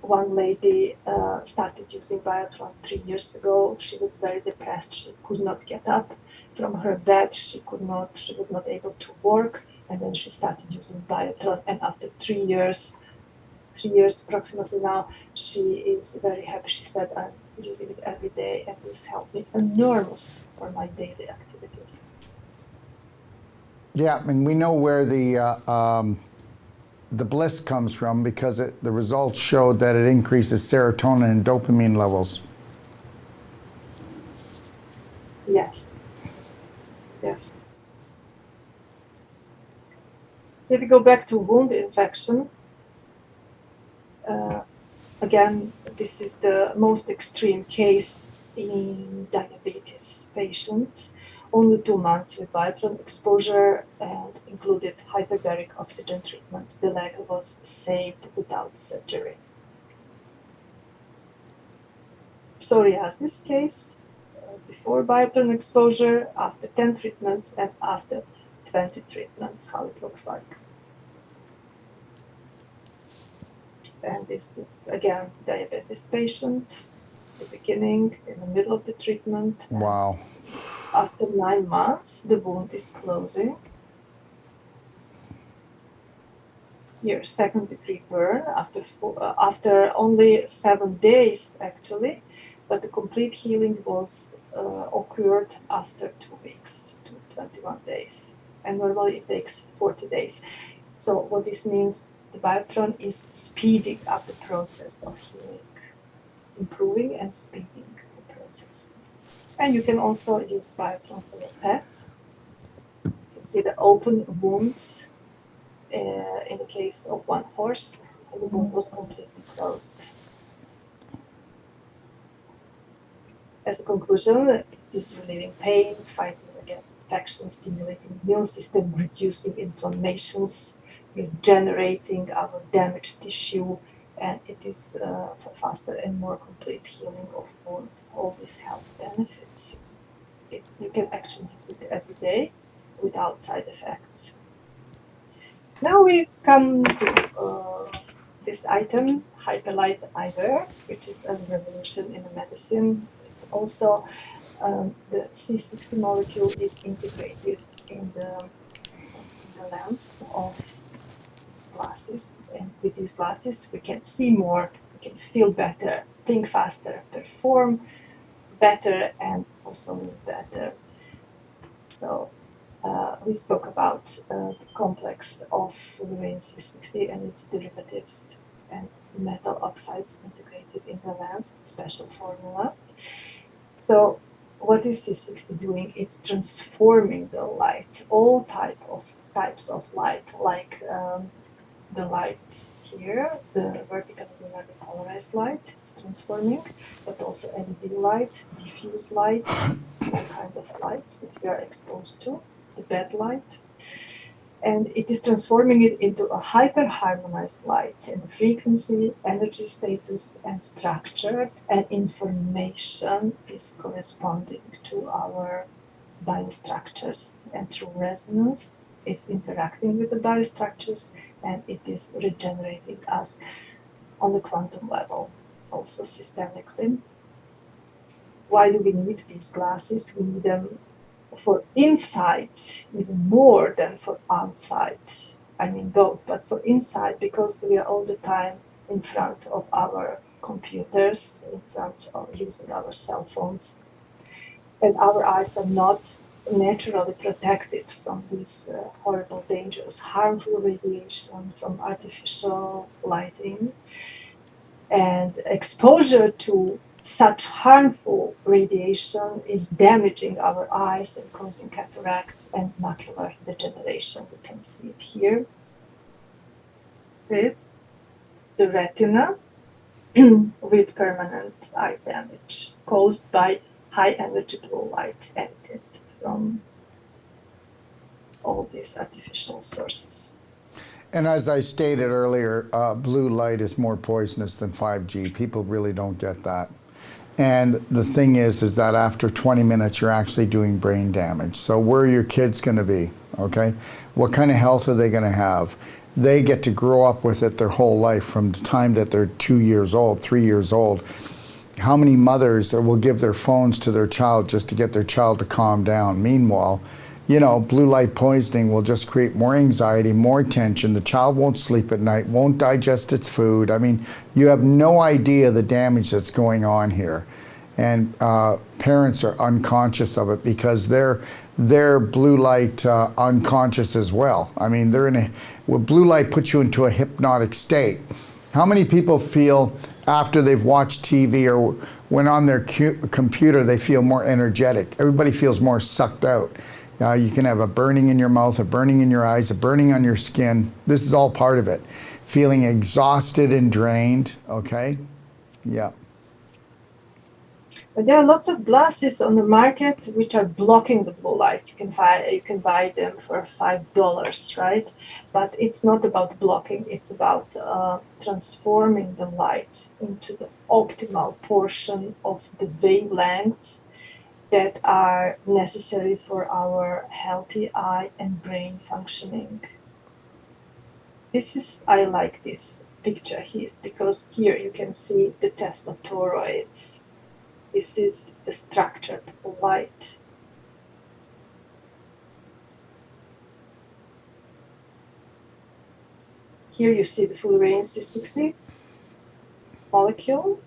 Speaker 1: One lady started using Bioptron 3 years ago. She was very depressed. She could not get up from her bed. She was not able to work. And then she started using Bioptron. And after 3 years approximately now, she is very happy. She said, I'm using it every day, and this helped me enormous for my daily activities.
Speaker 2: Yeah, and we know where the bliss comes from because the results showed that it increases serotonin and dopamine levels.
Speaker 1: Yes. Yes. If we go back to wound infection, again, this is the most extreme case in diabetes patient. Only 2 months with Bioptron exposure and included hyperbaric oxygen treatment. The leg was saved without surgery. Psoriasis case, before Bioptron exposure, after 10 treatments, and after 20 treatments, how it looks like. And this is, again, diabetes patient, the beginning, in the middle of the treatment.
Speaker 2: Wow.
Speaker 1: After 9 months, the wound is closing. Here, second-degree burn after only 7 days, actually, but the complete healing was occurred after 2 weeks to 21 days. And normally it takes 40 days. So what this means, the Bioptron is speeding up the process of healing. It's improving and speeding the process. And you can also use Bioptron for your pets. You can see the open wounds in the case of one horse, and the wound was completely closed. As a conclusion, is relieving pain, fighting against infection, stimulating immune system, reducing inflammations, regenerating our damaged tissue, and it is for faster and more complete healing of wounds. All these health benefits. You can actually use it every day without side effects. Now we come to this item, Hyperlite eyewear, which is a revolution in medicine. It's also the C60 molecule is integrated in the lens of these glasses. And with these glasses, we can see more, we can feel better, think faster, perform better, and also live better. So we spoke about the complex of fluorine C60 and its derivatives and metal oxides integrated in the lens, special formula. So what is C60 doing? It's transforming the light, all types of light, like the light here, the vertically linearly polarized light, it's transforming, but also LED light, diffuse light, all kinds of lights that we are exposed to, the bed light. And it is transforming it into a hyper-harmonized light in the frequency, energy status, and structure, and information is corresponding to our biostructures. And through resonance, it's interacting with the biostructures, and it is regenerating us on the quantum level, also systemically. Why do we need these glasses? We need them for inside even more than for outside. I mean both, but for inside because we are all the time in front of our computers, in front of using our cell phones, and our eyes are not naturally protected from these horrible, dangerous, harmful radiation from artificial lighting. And exposure to such harmful radiation is damaging our eyes and causing cataracts and macular degeneration. You can see it here. See it? The retina with permanent eye damage caused by high energy blue light emitted from all these artificial sources.
Speaker 2: And as I stated earlier, blue light is more poisonous than 5G. People really don't get that. And the thing is that after 20 minutes, you're actually doing brain damage. So where are your kids going to be? Okay? What kind of health are they going to have? They get to grow up with it their whole life from the time that they're 2 years old, 3 years old. How many mothers will give their phones to their child just to get their child to calm down? Meanwhile, you know, blue light poisoning will just create more anxiety, more tension. The child won't sleep at night, won't digest its food. I mean, you have no idea the damage that's going on here. And parents are unconscious of it because they're blue light unconscious as well. I mean, blue light puts you into a hypnotic state. How many people feel after they've watched TV or when on their computer they feel more energetic? Everybody feels more sucked out. You can have a burning in your mouth, a burning in your eyes, a burning on your skin. This is all part of it. Feeling exhausted and drained, okay? Yeah.
Speaker 1: But there are lots of glasses on the market which are blocking the blue light. You can buy them for $5, right? But it's not about blocking. It's about transforming the light into the optimal portion of the wavelengths that are necessary for our healthy eye and brain functioning. I like this picture here because here you can see the testatoroids. This is the structured light. Here you see the fluorine C60 molecule.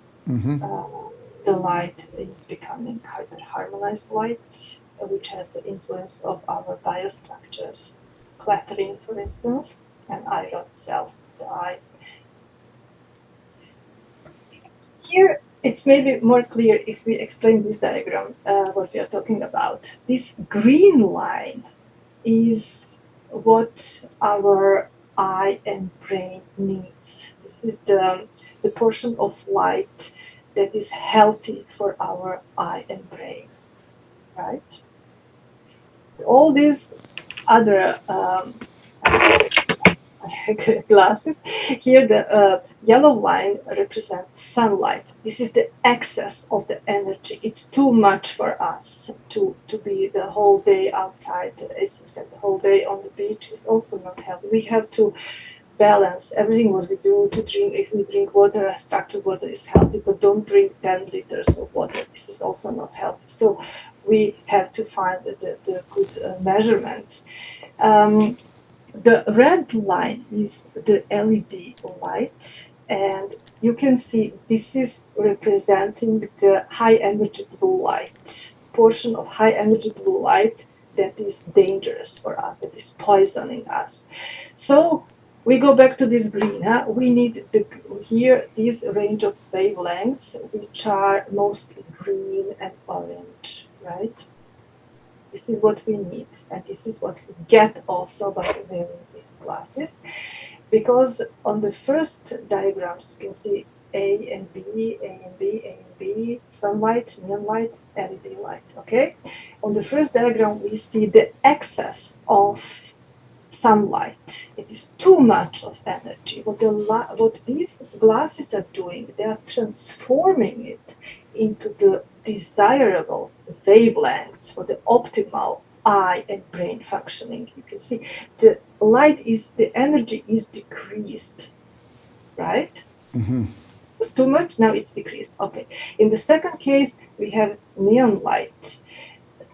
Speaker 1: The light is becoming hyperharmonized light, which has the influence of our biostructures, clathrin, for instance, and eye rod cells of the eye. Here, it's maybe more clear if we explain this diagram, what we are talking about. This green line is what our eye and brain needs. This is the portion of light that is healthy for our eye and brain. right? All these other glasses. Here, the yellow line represents sunlight. This is the excess of the energy. It's too much for us to be the whole day outside. As you said, the whole day on the beach is also not healthy. We have to balance everything what we do to drink. If we drink water, structured water is healthy, but don't drink 10 liters of water. This is also not healthy. So we have to find the good measurements. The red line is the LED light, and you can see this is representing the high energy blue light, portion of high energy blue light that is dangerous for us, that is poisoning us. So we go back to this green. We need here this range of wavelengths, which are mostly green and orange, right? This is what we need, and this is what we get also by wearing these glasses. Because on the first diagrams, you can see A and B, A and B, A and B, sunlight, neon light, LED light, okay? On the first diagram, we see the excess of sunlight. It is too much of energy. What these glasses are doing, they are transforming it into the desirable wavelengths for the optimal eye and brain functioning. You can see the energy is decreased, right?
Speaker 2: Mm-hmm.
Speaker 1: It's too much, now it's decreased. Okay. In the second case, we have neon light.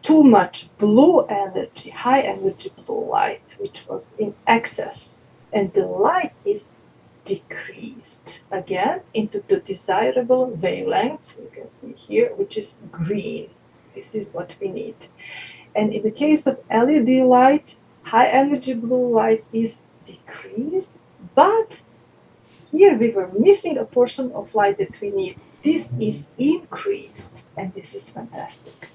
Speaker 1: Too much blue energy, high energy blue light, which was in excess, and the light is decreased again into the desirable wavelengths. You can see here, which is green. This is what we need. And in the case of LED light, high energy blue light is decreased, but here we were missing a portion of light that we need. This is increased, and this is fantastic.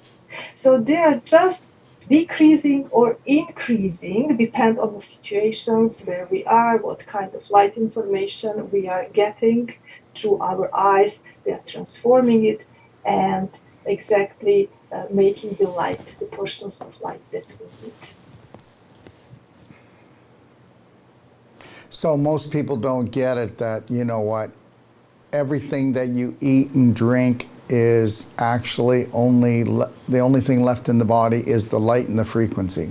Speaker 1: So they are just decreasing or increasing, depend on the situations where we are, what kind of light information we are getting through our eyes. They are transforming it and exactly making the light, the portions of light that we need.
Speaker 2: So most people don't get it that, you know what, everything that you eat and drink is actually the only thing left in the body is the light and the frequency.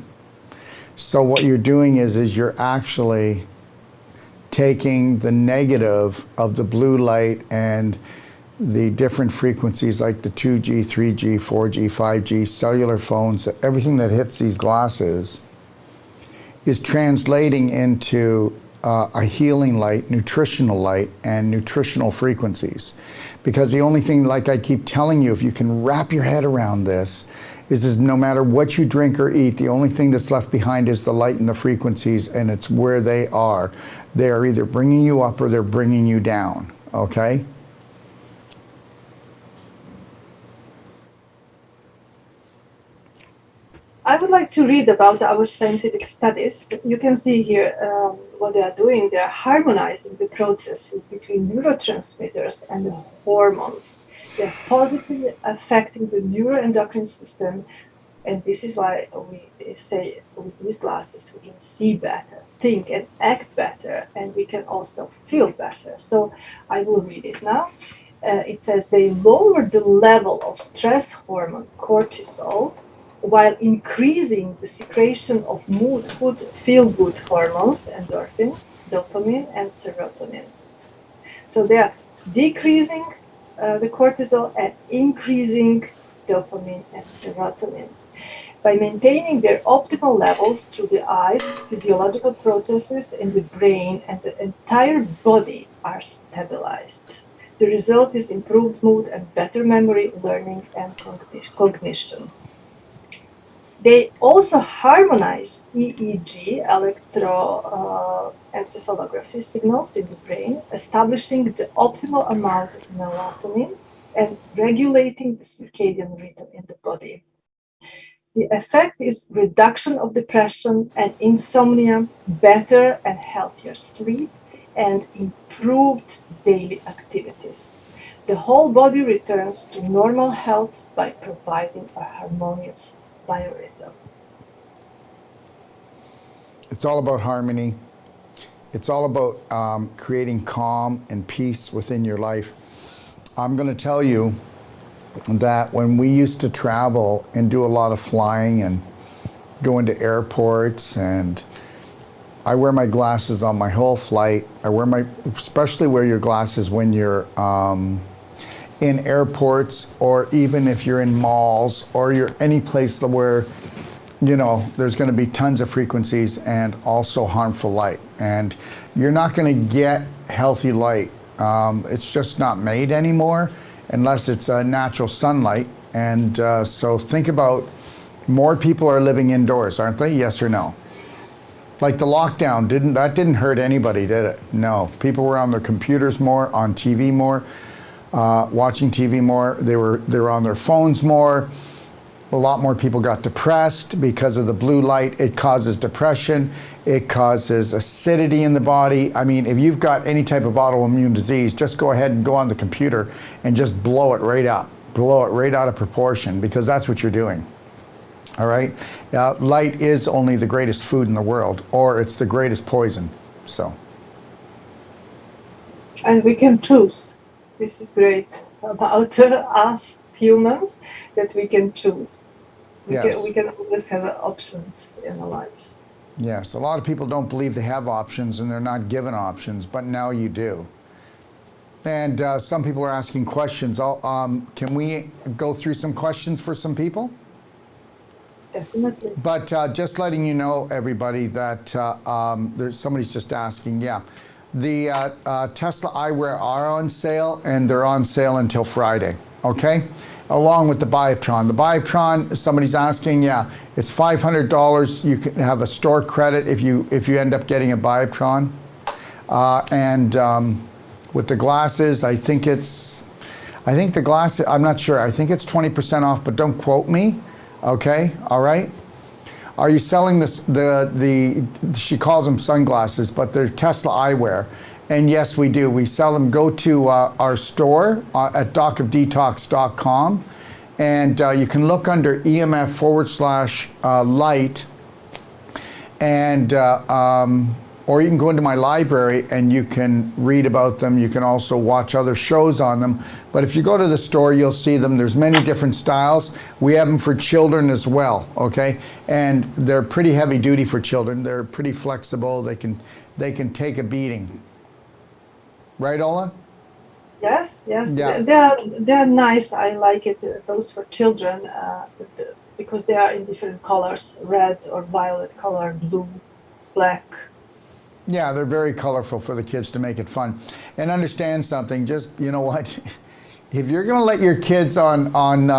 Speaker 2: So what you're doing is you're actually taking the negative of the blue light and the different frequencies like the 2G, 3G, 4G, 5G, cellular phones, everything that hits these glasses is translating into a healing light, nutritional light, and nutritional frequencies. Because the only thing, like I keep telling you, if you can wrap your head around this, is no matter what you drink or eat, the only thing that's left behind is the light and the frequencies, and it's where they are. They are either bringing you up or they're bringing you down, okay?
Speaker 1: I would like to read about our scientific studies. You can see here what they are doing. They are harmonizing the processes between neurotransmitters and the hormones. They are positively affecting the neuroendocrine system, and this is why we say with these glasses we can see better, think and act better, and we can also feel better. So I will read it now. It says they lower the level of stress hormone cortisol while increasing the secretion of mood, feel-good hormones, endorphins, dopamine, and serotonin. So they are decreasing the cortisol and increasing dopamine and serotonin. By maintaining their optimal levels through the eyes, physiological processes in the brain and the entire body are stabilized. The result is improved mood and better memory, learning, and cognition. They also harmonize EEG, electroencephalography signals in the brain, establishing the optimal amount of melatonin and regulating the circadian rhythm in the body. The effect is reduction of depression and insomnia, better and healthier sleep, and improved daily activities. the whole body returns to normal health by providing a harmonious biorhythm.
Speaker 2: It's all about harmony. It's all about creating calm and peace within your life. I'm going to tell you that when we used to travel and do a lot of flying and go into airports, and I wear my glasses on my whole flight. Especially wear your glasses when you're in airports, or even if you're in malls, or you're any place where, there's going to be tons of frequencies and also harmful light. And you're not going to get healthy light. It's just not made anymore unless it's natural sunlight. And so think about, more people are living indoors, aren't they? Yes or no? Like the lockdown, didn't hurt anybody, did it? No. People were on their computers more, on TV more, watching TV more. They were on their phones more. A lot more people got depressed because of the blue light. It causes depression. It causes acidity in the body. I mean, if you've got any type of autoimmune disease, just go ahead and go on the computer and just blow it right up. Blow it right out of proportion, because that's what you're doing. All right? Light is only the greatest food in the world, or it's the greatest poison. So.
Speaker 1: And we can choose. This is great about us humans, that we can choose. We can always have options in our life.
Speaker 2: Yes, a lot of people don't believe they have options and they're not given options, but now you do. And some people are asking questions. Can we go through some questions for some people?
Speaker 1: Definitely.
Speaker 2: But just letting you know, everybody, that somebody's just asking, the Tesla eyewear are on sale, and they're on sale until Friday, okay? Along with the Bioptron. The Bioptron, somebody's asking, it's $500. You can have a store credit if you end up getting a Bioptron. And with the glasses, I think the glasses, I'm not sure. I think it's 20% off, but don't quote me. Okay, all right. Are you selling this? She calls them sunglasses, but they're Tesla eyewear. And yes, we do. We sell them. Go to our store at docofdetox.com, and you can look under EMF/light, and or you can go into my library and you can read about them. You can also watch other shows on them. But if you go to the store, you'll see them. There's many different styles. We have them for children as well, okay? And they're pretty heavy duty for children. They're pretty flexible. They can take a beating. Right, Ola?
Speaker 1: Yes.
Speaker 2: Yeah.
Speaker 1: They are nice. I like it. Those for children, because they are in different colors: red or violet color, blue, black.
Speaker 2: Yeah, they're very colorful for the kids to make it fun. And understand something, just, you know what? If you're going to let your kids they're going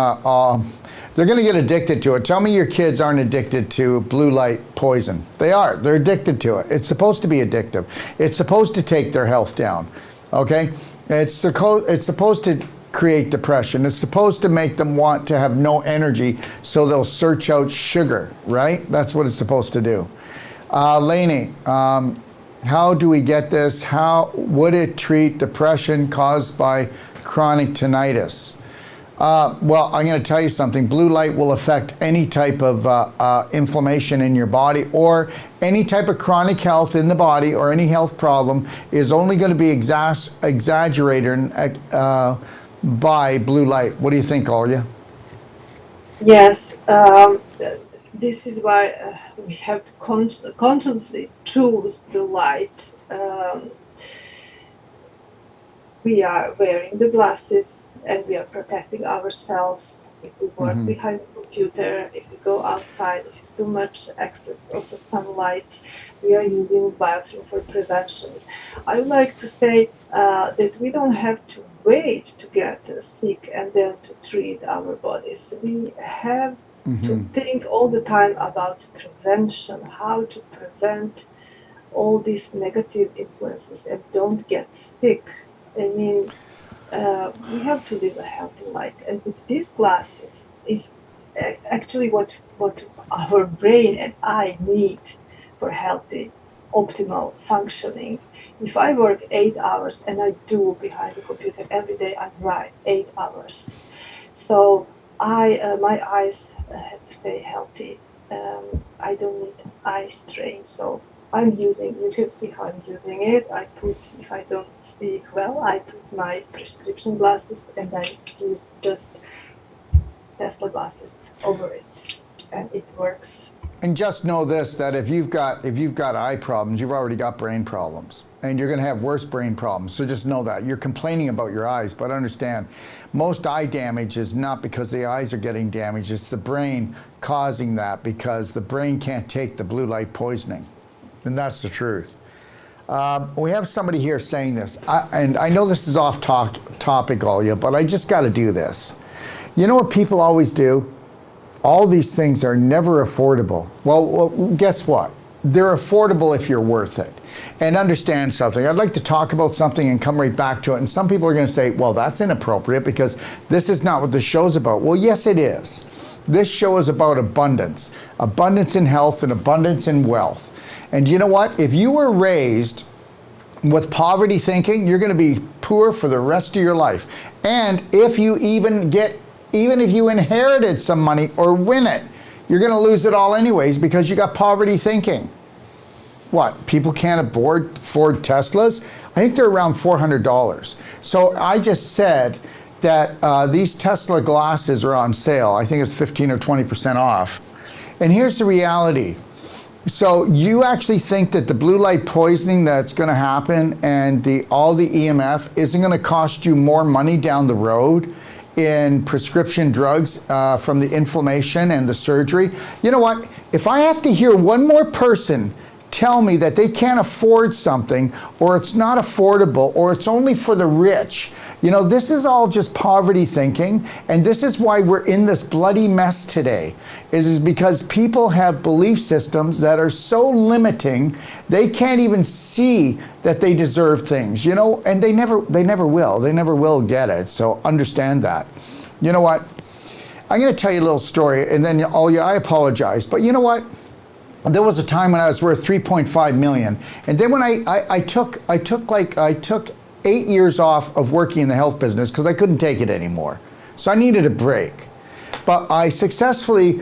Speaker 2: to get addicted to it. Tell me your kids aren't addicted to blue light poison. They are. They're addicted to it. It's supposed to be addictive. It's supposed to take their health down, okay? It's supposed to create depression. It's supposed to make them want to have no energy, so they'll search out sugar, right? That's what it's supposed to do. Lainey, how do we get this? How would it treat depression caused by chronic tinnitus? Well, I'm going to tell you something. Blue light will affect any type of inflammation in your body, or any type of chronic health in the body, or any health problem is only going to be exaggerated by blue light. What do you think, Olya?
Speaker 1: Yes. This is why we have to consciously choose the light. We are wearing the glasses and we are protecting ourselves. If we work behind the computer, if we go outside, if it's too much excess of the sunlight, we are using Bioptron for prevention. I would like to say that we don't have to wait to get sick and then to treat our bodies. We have to think all the time about prevention, how to prevent all these negative influences and don't get sick. I mean, we have to live a healthy life, and with these glasses is actually what our brain and eye need for healthy optimal functioning. If I work 8 hours, and I do behind the computer every day, I write 8 hours. So my eyes have to stay healthy. I don't need eye strain. So I'm using, you can see how I'm using it. I put, if I don't see well, I put my prescription glasses and I use just Tesla glasses over it, and it works.
Speaker 2: And just know this, that if you've got eye problems, you've already got brain problems, and you're going to have worse brain problems. So just know that. You're complaining about your eyes, but understand, most eye damage is not because the eyes are getting damaged. It's the brain causing that, because the brain can't take the blue light poisoning. And that's the truth. We have somebody here saying this, and I know this is off topic, Olya, but I just got to do this. You know what people always do? All these things are never affordable. Well, guess what? They're affordable if you're worth it. And understand something. I'd like to talk about something and come right back to it. And some people are going to say, well, that's inappropriate because this is not what the show's about. Well, yes, it is. This show is about abundance. Abundance in health and abundance in wealth. And you know what? If you were raised with poverty thinking, you're going to be poor for the rest of your life. And if you even if you inherited some money or win it, you're going to lose it all anyways because you got poverty thinking. What? People can't afford Teslas? I think they're around $400. So I just said that these Tesla glasses are on sale. I think it's 15 or 20% off. And here's the reality. So you actually think that the blue light poisoning that's going to happen and all the EMF isn't going to cost you more money down the road in prescription drugs from the inflammation and the surgery? You know what? If I have to hear one more person tell me that they can't afford something, or it's not affordable, or it's only for the rich, you know, this is all just poverty thinking, and this is why we're in this bloody mess today, is because people have belief systems that are so limiting, they can't even see that they deserve things, you know, and they never will get it. So understand that. You know what? I'm going to tell you a little story, and then I apologize, but you know what? There was a time when I was worth 3.5 million, and then when I took 8 years off of working in the health business because I couldn't take it anymore. So I needed a break. But I successfully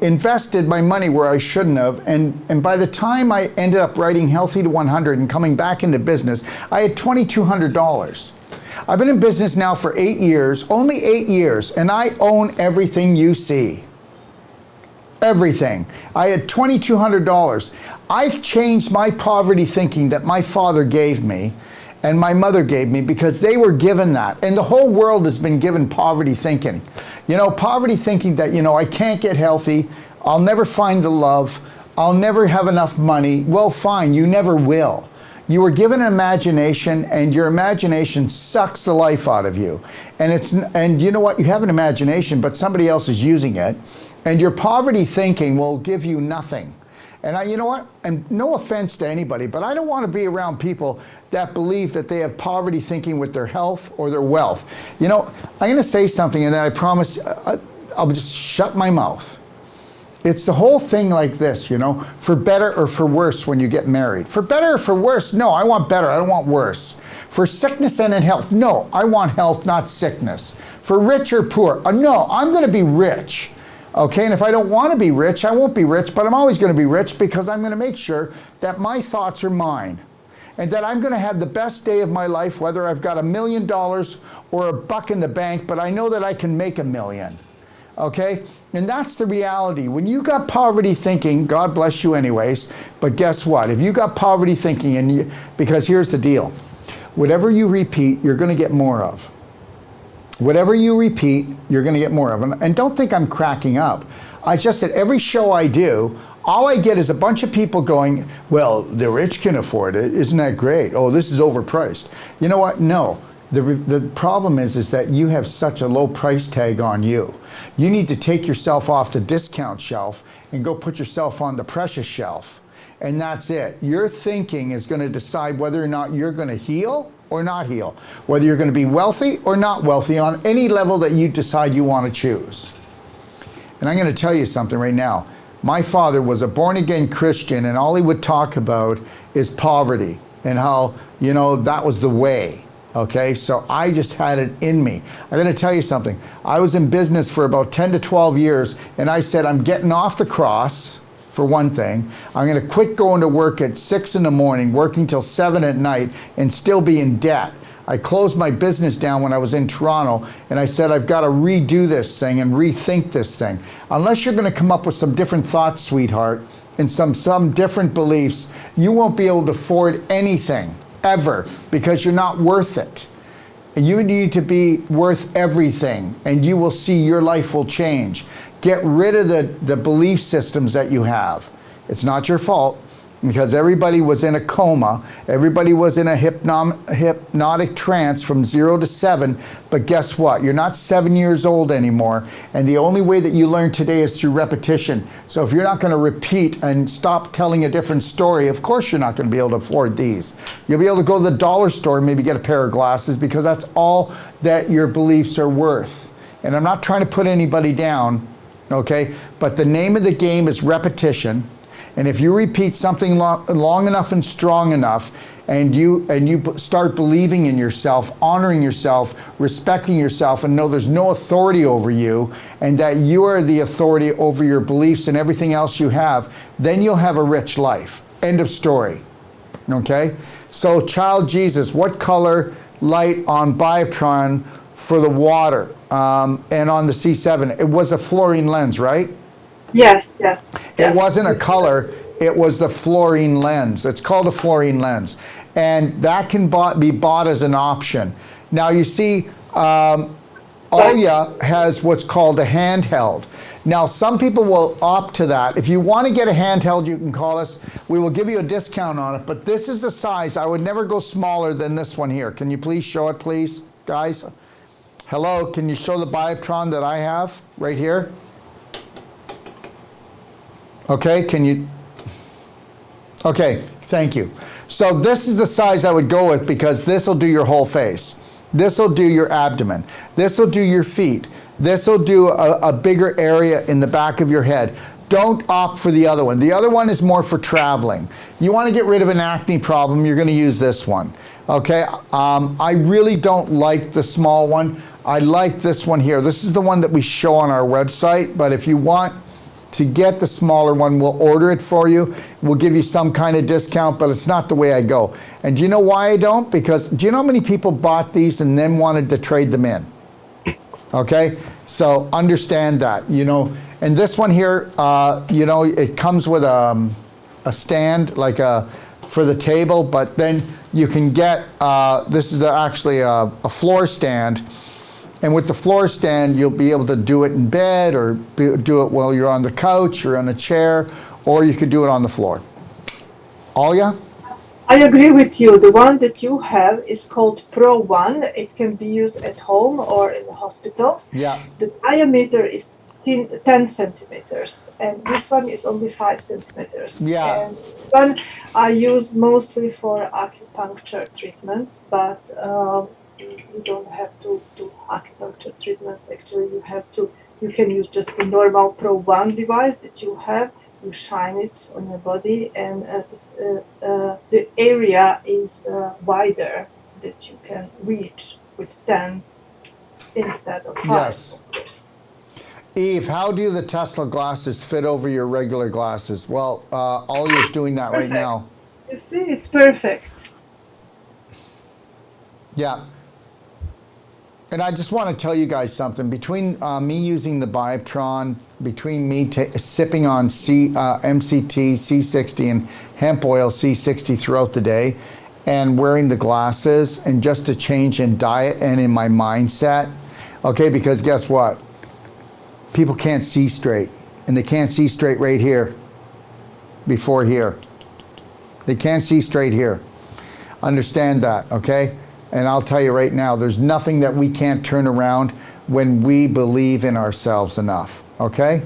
Speaker 2: invested my money where I shouldn't have, and by the time I ended up writing Healthy to 100 and coming back into business, I had $2,200. I've been in business now for 8 years, only 8 years, and I own everything you see. Everything. I had $2,200. I changed my poverty thinking that my father gave me and my mother gave me because they were given that. And the whole world has been given poverty thinking. You know, poverty thinking that, you know, I can't get healthy, I'll never find the love, I'll never have enough money. Well, fine, you never will. You were given an imagination, and your imagination sucks the life out of you. And you know what? You have an imagination, but somebody else is using it. And your poverty thinking will give you nothing. And you know what? And no offense to anybody, but I don't want to be around people that believe that they have poverty thinking with their health or their wealth. You know, I'm going to say something, and then I promise I'll just shut my mouth. It's the whole thing like this, you know, for better or for worse when you get married. For better or for worse, no, I want better, I don't want worse. For sickness and in health, no, I want health, not sickness. For rich or poor, no, I'm going to be rich. Okay, and if I don't want to be rich, I won't be rich, but I'm always going to be rich because I'm going to make sure that my thoughts are mine and that I'm going to have the best day of my life, whether I've got $1 million or $1 in the bank, but I know that I can make $1 million. Okay, and that's the reality. When you got poverty thinking, God bless you anyways, but guess what? If you got poverty thinking, because here's the deal, whatever you repeat, you're going to get more of. Whatever you repeat, you're going to get more of. And don't think I'm cracking up. I just said every show I do, all I get is a bunch of people going, well, the rich can afford it. Isn't that great? Oh, this is overpriced. You know what? No. The problem is that you have such a low price tag on you. You need to take yourself off the discount shelf and go put yourself on the precious shelf. And that's it. Your thinking is going to decide whether or not you're going to heal or not heal, whether you're going to be wealthy or not wealthy on any level that you decide you want to choose. And I'm going to tell you something right now. My father was a born-again Christian, and all he would talk about is poverty and how, you know, that was the way. Okay, so I just had it in me. I'm going to tell you something. I was in business for about 10 to 12 years, and I said, I'm getting off the cross, for one thing. I'm going to quit going to work at 6 in the morning, working till 7 at night, and still be in debt. I closed my business down when I was in Toronto, and I said, I've got to redo this thing and rethink this thing. Unless you're going to come up with some different thoughts, sweetheart, and some different beliefs, you won't be able to afford anything. Ever, because you're not worth it. And you need to be worth everything, and you will see your life will change. Get rid of the belief systems that you have. It's not your fault, because everybody was in a coma, everybody was in a hypnotic trance from 0 to 7, but guess what? You're not 7 years old anymore, and the only way that you learn today is through repetition. So if you're not going to repeat and stop telling a different story, of course you're not going to be able to afford these. You'll be able to go to the dollar store and maybe get a pair of glasses, because that's all that your beliefs are worth. And I'm not trying to put anybody down, okay? But the name of the game is repetition. And if you repeat something long enough and strong enough, and you start believing in yourself, honoring yourself, respecting yourself, and know there's no authority over you, and that you are the authority over your beliefs and everything else you have, then you'll have a rich life. End of story. Okay? So, child Jesus, what color light on Bioptron for the water and on the C7? It was a fluorine lens, right?
Speaker 1: Yes.
Speaker 2: It wasn't a color, it was the fluorine lens. It's called a fluorine lens. And that can be bought as an option. Now you see, Alya has what's called a handheld. Now some people will opt to that. If you want to get a handheld, you can call us. We will give you a discount on it, but this is the size. I would never go smaller than this one here. Can you please show it, please, guys? Hello, can you show the Bioptron that I have right here? Okay, can you? Okay, thank you. So this is the size I would go with, because this will do your whole face. This will do your abdomen. This will do your feet. This will do a bigger area in the back of your head. Don't opt for the other one. The other one is more for traveling. You want to get rid of an acne problem, you're going to use this one. Okay, I really don't like the small one. I like this one here. This is the one that we show on our website, but if you want to get the smaller one, we'll order it for you. We'll give you some kind of discount, but it's not the way I go. And do you know why I don't? Because do you know how many people bought these and then wanted to trade them in? Okay, so understand that, you know. And this one here, you know, it comes with a stand, like for the table, but then you can get, this is actually a floor stand. And with the floor stand, you'll be able to do it in bed, or do it while you're on the couch or on a chair, or you could do it on the floor. Alya?
Speaker 1: I agree with you. The one that you have is called Pro One. It can be used at home or in the hospitals.
Speaker 2: Yeah.
Speaker 1: The diameter is 10 centimeters, and this one is only 5 centimeters.
Speaker 2: Yeah.
Speaker 1: And one I use mostly for acupuncture treatments, but you don't have to do acupuncture treatments. Actually, you can use just the normal Pro One device that you have. You shine it on your body, and the area is wider that you can reach with 10 instead of 5.
Speaker 2: Yes. Eve, how do the Tesla glasses fit over your regular glasses? Well, Alya's doing that
Speaker 1: Perfect.
Speaker 2: right now.
Speaker 1: You see, it's perfect.
Speaker 2: Yeah. And I just want to tell you guys something. Between me using the Bioptron, between me sipping on MCT C60 and hemp oil C60 throughout the day, and wearing the glasses, and just a change in diet and in my mindset, okay, because guess what? People can't see straight, and they can't see straight right here, before here. They can't see straight here. Understand that, okay? And I'll tell you right now, there's nothing that we can't turn around when we believe in ourselves enough, okay?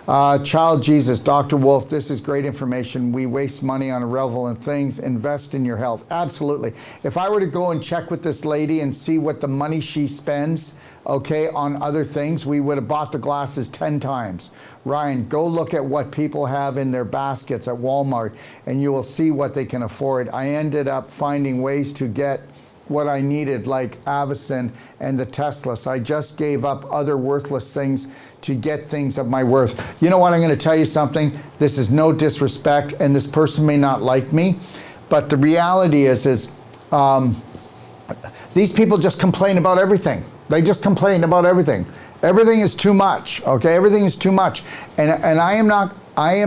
Speaker 2: Child Jesus, Dr. Wolf, this is great information. We waste money on irrelevant things. Invest in your health. Absolutely. If I were to go and check with this lady and see what the money she spends okay, on other things, we would have bought the glasses 10 times. Ryan, go look at what people have in their baskets at Walmart and you will see what they can afford. I ended up finding ways to get what I needed, like Avicen and the Teslas. I just gave up other worthless things to get things of my worth. You know what, I'm going to tell you something. This is no disrespect, and this person may not like me, but the reality is these people just complain about everything. They just complain about everything. Everything is too much, okay? Everything is too much. And I am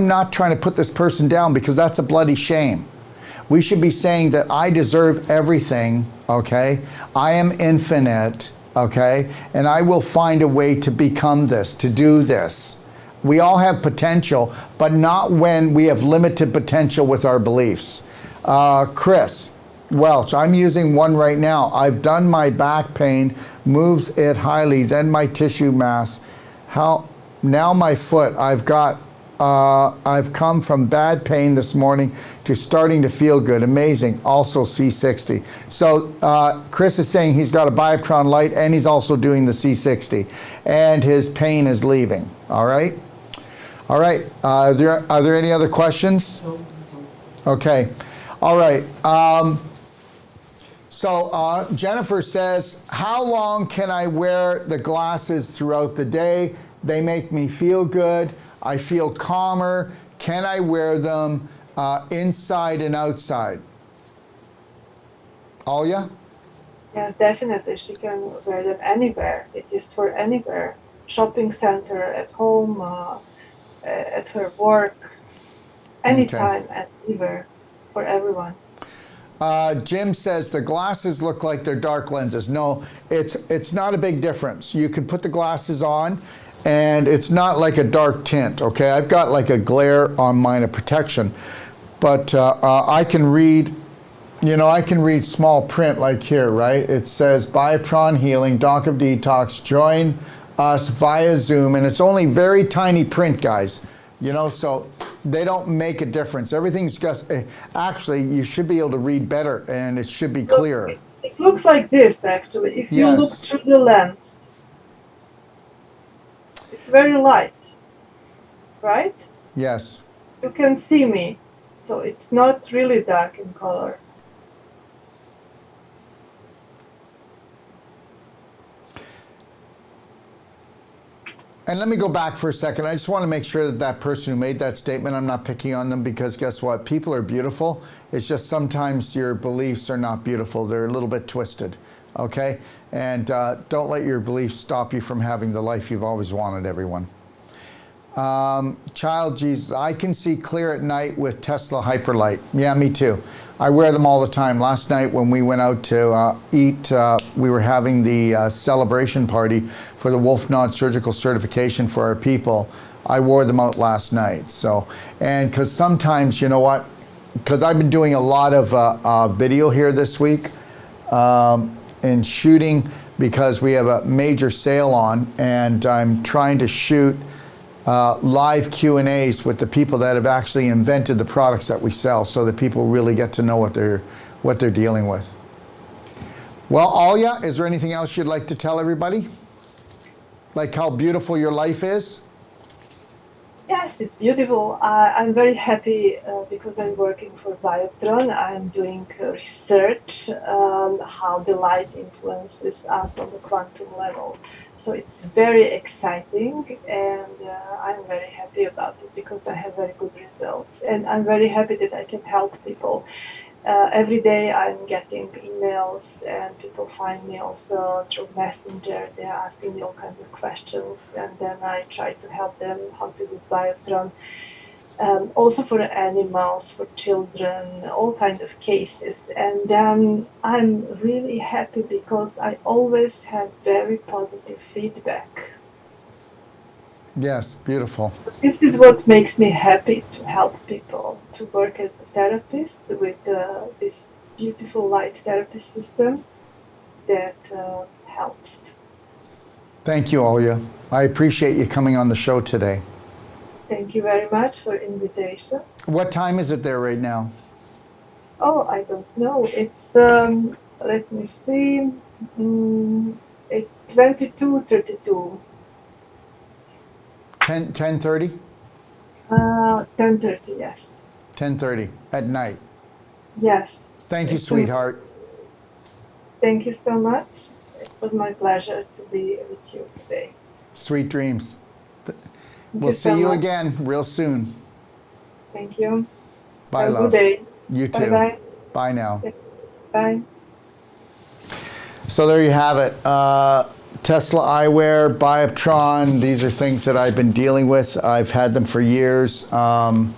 Speaker 2: not trying to put this person down, because that's a bloody shame. We should be saying that I deserve everything, okay? I am infinite, okay? And I will find a way to become this, to do this. We all have potential, but not when we have limited potential with our beliefs. Chris Welch, I'm using one right now. I've done my back pain, moves it highly, then my tissue mass. Now my foot, I've come from bad pain this morning to starting to feel good. Amazing. Also C60. So Chris is saying he's got a Bioptron light and he's also doing the C60 and his pain is leaving. All right. All right. Are there any other questions?
Speaker 3: No, that's all.
Speaker 2: Okay. All right. So Jennifer says, how long can I wear the glasses throughout the day? They make me feel good. I feel calmer. Can I wear them inside and outside? Alya?
Speaker 1: Yes, definitely. She can wear them anywhere. It is for anywhere. Shopping center, at home, at her work, anytime, and anywhere, for everyone.
Speaker 2: Jim says the glasses look like they're dark lenses. No, it's not a big difference. You can put the glasses on and it's not like a dark tint, okay? I've got like a glare on mine, a protection, but I can read, you know, I can read small print like here, right? It says Bioptron Healing, Doc of Detox, join us via Zoom, and it's only very tiny print, guys. You know, so they don't make a difference. Everything's just, actually, you should be able to read better and it should be clearer.
Speaker 1: It looks like this, actually. If you
Speaker 2: Yes.
Speaker 1: look through the lens, it's very light, right?
Speaker 2: Yes.
Speaker 1: You can see me, so it's not really dark in color.
Speaker 2: And let me go back for a second. I just want to make sure that that person who made that statement, I'm not picking on them, because guess what? People are beautiful. It's just sometimes your beliefs are not beautiful. They're a little bit twisted, okay? And don't let your beliefs stop you from having the life you've always wanted, everyone. Child Jesus, I can see clear at night with Tesla Hyperlite. Yeah, me too. I wear them all the time. Last night when we went out to eat, we were having the celebration party for the Wolf Nod surgical certification for our people. I wore them out last night. So, and because sometimes, you know what, because I've been doing a lot of video here this week and shooting, because we have a major sale on, and I'm trying to shoot live Q&As with the people that have actually invented the products that we sell, so that people really get to know what they're dealing with. Well, Alya, is there anything else you'd like to tell everybody? Like how beautiful your life is?
Speaker 1: Yes, it's beautiful. I'm very happy because I'm working for Bioptron. I'm doing research on how the light influences us on the quantum level. So it's very exciting, and I'm very happy about it because I have very good results. And I'm very happy that I can help people. Every day I'm getting emails, and people find me also through Messenger. They're asking me all kinds of questions, and then I try to help them how to use Bioptron. Also for animals, for children, all kinds of cases. And then I'm really happy because I always have very positive feedback.
Speaker 2: Yes, beautiful.
Speaker 1: This is what makes me happy, to help people, to work as a therapist with this beautiful light therapy system that helps.
Speaker 2: Thank you, Alya. I appreciate you coming on the show today.
Speaker 1: Thank you very much for invitation.
Speaker 2: What time is it there right now?
Speaker 1: Oh, I don't know. It's let me see. It's 22:32.
Speaker 2: 10:30?
Speaker 1: 10:30, yes.
Speaker 2: 10:30 at night.
Speaker 1: Yes.
Speaker 2: Thank you,
Speaker 1: It's
Speaker 2: sweetheart.
Speaker 1: Thank you so much. It was my pleasure to be with you today.
Speaker 2: Sweet dreams.
Speaker 1: Thank
Speaker 2: We'll
Speaker 1: you
Speaker 2: see
Speaker 1: so
Speaker 2: you
Speaker 1: much.
Speaker 2: again real soon.
Speaker 1: Thank you.
Speaker 2: Bye,
Speaker 1: Have a good
Speaker 2: love.
Speaker 1: day.
Speaker 2: You too.
Speaker 1: Bye-bye.
Speaker 2: Bye now.
Speaker 1: Bye.
Speaker 2: So there you have it. Tesla eyewear, Bioptron, these are things that I've been dealing with. I've had them for years, and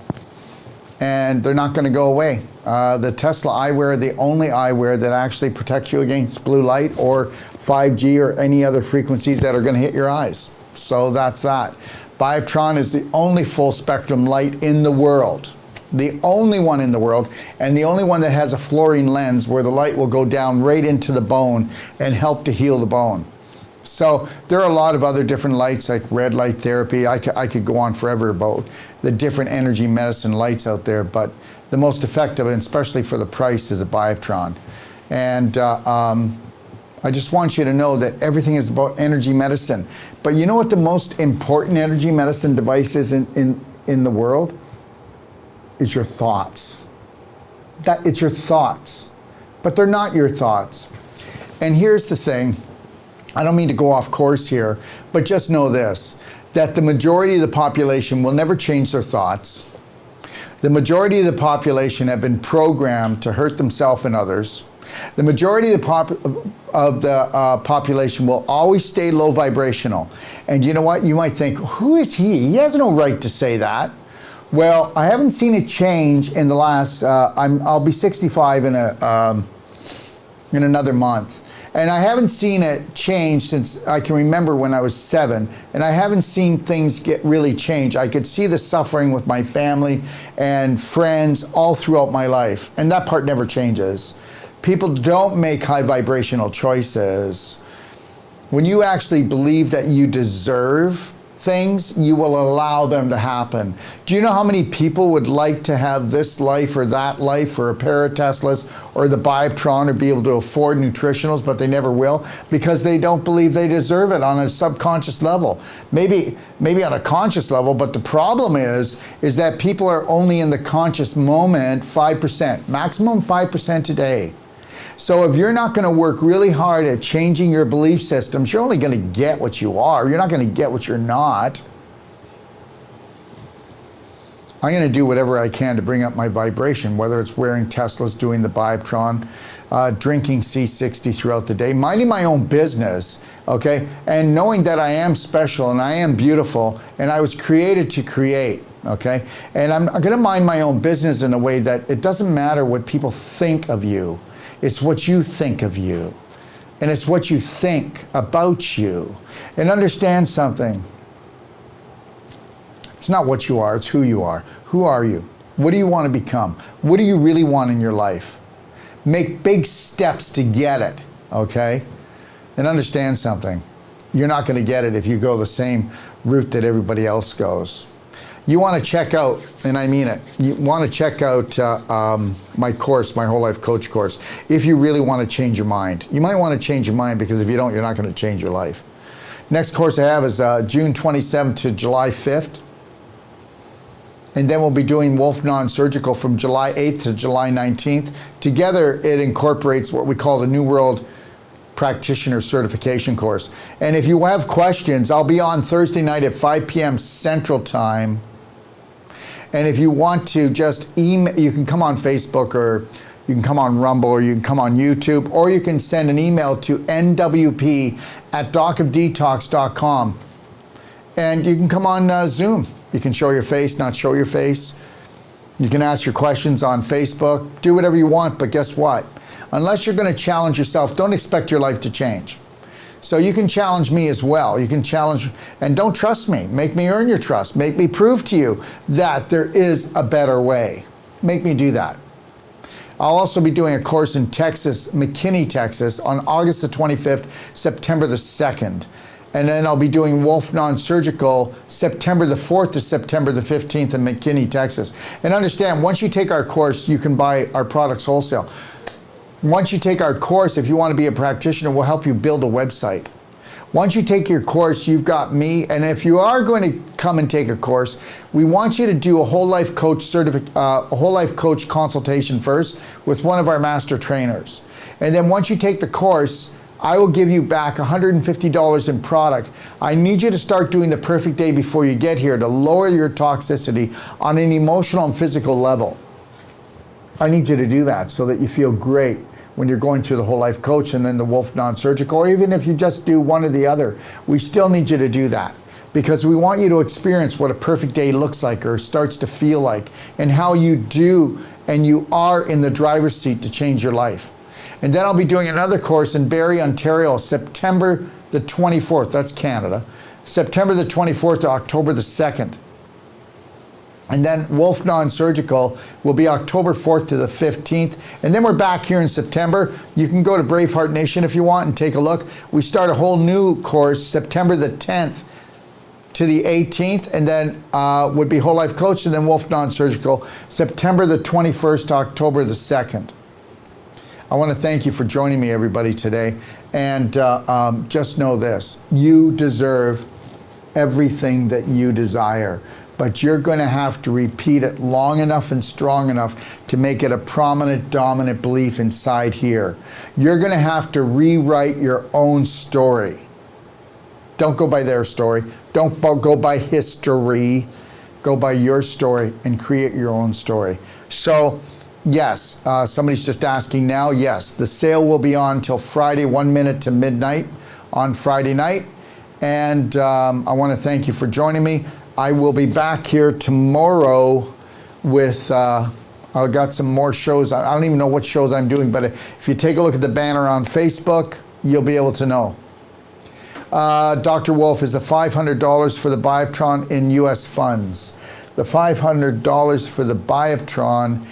Speaker 2: they're not going to go away. The Tesla eyewear are the only eyewear that actually protects you against blue light or 5G or any other frequencies that are going to hit your eyes. So that's that. Bioptron is the only full spectrum light in the world. The only one in the world, and the only one that has a fluorine lens where the light will go down right into the bone and help to heal the bone. So there are a lot of other different lights like red light therapy. I could go on forever about the different energy medicine lights out there, but the most effective, and especially for the price, is a Bioptron. And I just want you to know that everything is about energy medicine. But you know what the most important energy medicine device is in the world? Is your thoughts. It's your thoughts, but they're not your thoughts. And here's the thing, I don't mean to go off course here, but just know this, that the majority of the population will never change their thoughts. The majority of the population have been programmed to hurt themselves and others. The majority of the population will always stay low vibrational. And you know what? You might think, who is he? He has no right to say that. Well, I haven't seen it change in the last, I'll be 65 in another month. And I haven't seen it change since I can remember when I was 7. And I haven't seen things get really change. I could see the suffering with my family and friends all throughout my life. And that part never changes. People don't make high vibrational choices. When you actually believe that you deserve things, you will allow them to happen. Do you know how many people would like to have this life or that life or a pair of Teslas or the Bioptron or be able to afford nutritionals, but they never will because they don't believe they deserve it on a subconscious level. Maybe on a conscious level, but the problem is that people are only in the conscious moment 5%, maximum 5% a day. So if you're not going to work really hard at changing your belief systems, you're only going to get what you are. You're not going to get what you're not. I'm going to do whatever I can to bring up my vibration, whether it's wearing Teslas, doing the Bioptron, drinking C60 throughout the day, minding my own business, okay? And knowing that I am special and I am beautiful and I was created to create, okay? And I'm going to mind my own business in a way that it doesn't matter what people think of you. It's what you think of you. And it's what you think about you. And understand something. It's not what you are, it's who you are. Who are you? What do you want to become? What do you really want in your life? Make big steps to get it, okay? And understand something. You're not going to get it if you go the same route that everybody else goes. You want to check out, and I mean it, you want to check out my course, my Whole Life Coach course, if you really want to change your mind. You might want to change your mind because if you don't, you're not going to change your life. Next course I have is June 27th to July 5th. And then we'll be doing Wolf Non-Surgical from July 8th to July 19th. Together, it incorporates what we call the New World Practitioner Certification course. And if you have questions, I'll be on Thursday night at 5 p.m. Central Time. And if you want to just email, you can come on Facebook or you can come on Rumble or you can come on YouTube or you can send an email to nwp@docofdetox.com. And you can come on Zoom. You can show your face, not show your face. You can ask your questions on Facebook. Do whatever you want, but guess what? Unless you're going to challenge yourself, don't expect your life to change. So you can challenge me as well. You can challenge, and don't trust me. Make me earn your trust. Make me prove to you that there is a better way. Make me do that. I'll also be doing a course in Texas, McKinney, Texas, on August the 25th, September the 2nd. And then I'll be doing Wolf Non-Surgical September the 4th to September the 15th in McKinney, Texas. And understand, once you take our course, you can buy our products wholesale. Once you take our course, if you want to be a practitioner, we'll help you build a website. Once you take your course, you've got me. And if you are going to come and take a course, we want you to do a whole life coach consultation first with one of our master trainers. And then once you take the course, I will give you back $150 in product. I need you to start doing the perfect day before you get here to lower your toxicity on an emotional and physical level. I need you to do that so that you feel great when you're going through the whole life coach and then the Wolf non-surgical, or even if you just do one or the other. We still need you to do that because we want you to experience what a perfect day looks like or starts to feel like, and how you do and you are in the driver's seat to change your life. And then I'll be doing another course in Barrie, Ontario, September the 24th, that's Canada, September the 24th to October the 2nd. And then Wolf Non-Surgical will be October 4th to the 15th. And then we're back here in September. You can go to Braveheart Nation if you want and take a look. We start a whole new course September the 10th to the 18th, and then would be Whole Life Coach, and then Wolf Non-Surgical, September the 21st to October the 2nd. I want to thank you for joining me, everybody, today. And just know this, you deserve everything that you desire. But you're going to have to repeat it long enough and strong enough to make it a prominent, dominant belief inside here. You're going to have to rewrite your own story. Don't go by their story. Don't go by history. Go by your story and create your own story. So, yes, somebody's just asking now. Yes, the sale will be on till Friday, 1 minute to midnight on Friday night. And I want to thank you for joining me. I will be back here tomorrow with, I've got some more shows. I don't even know what shows I'm doing, but if you take a look at the banner on Facebook, you'll be able to know. Dr. Wolf, is the $500 for the Bioptron in US funds. The $500 for the Bioptron.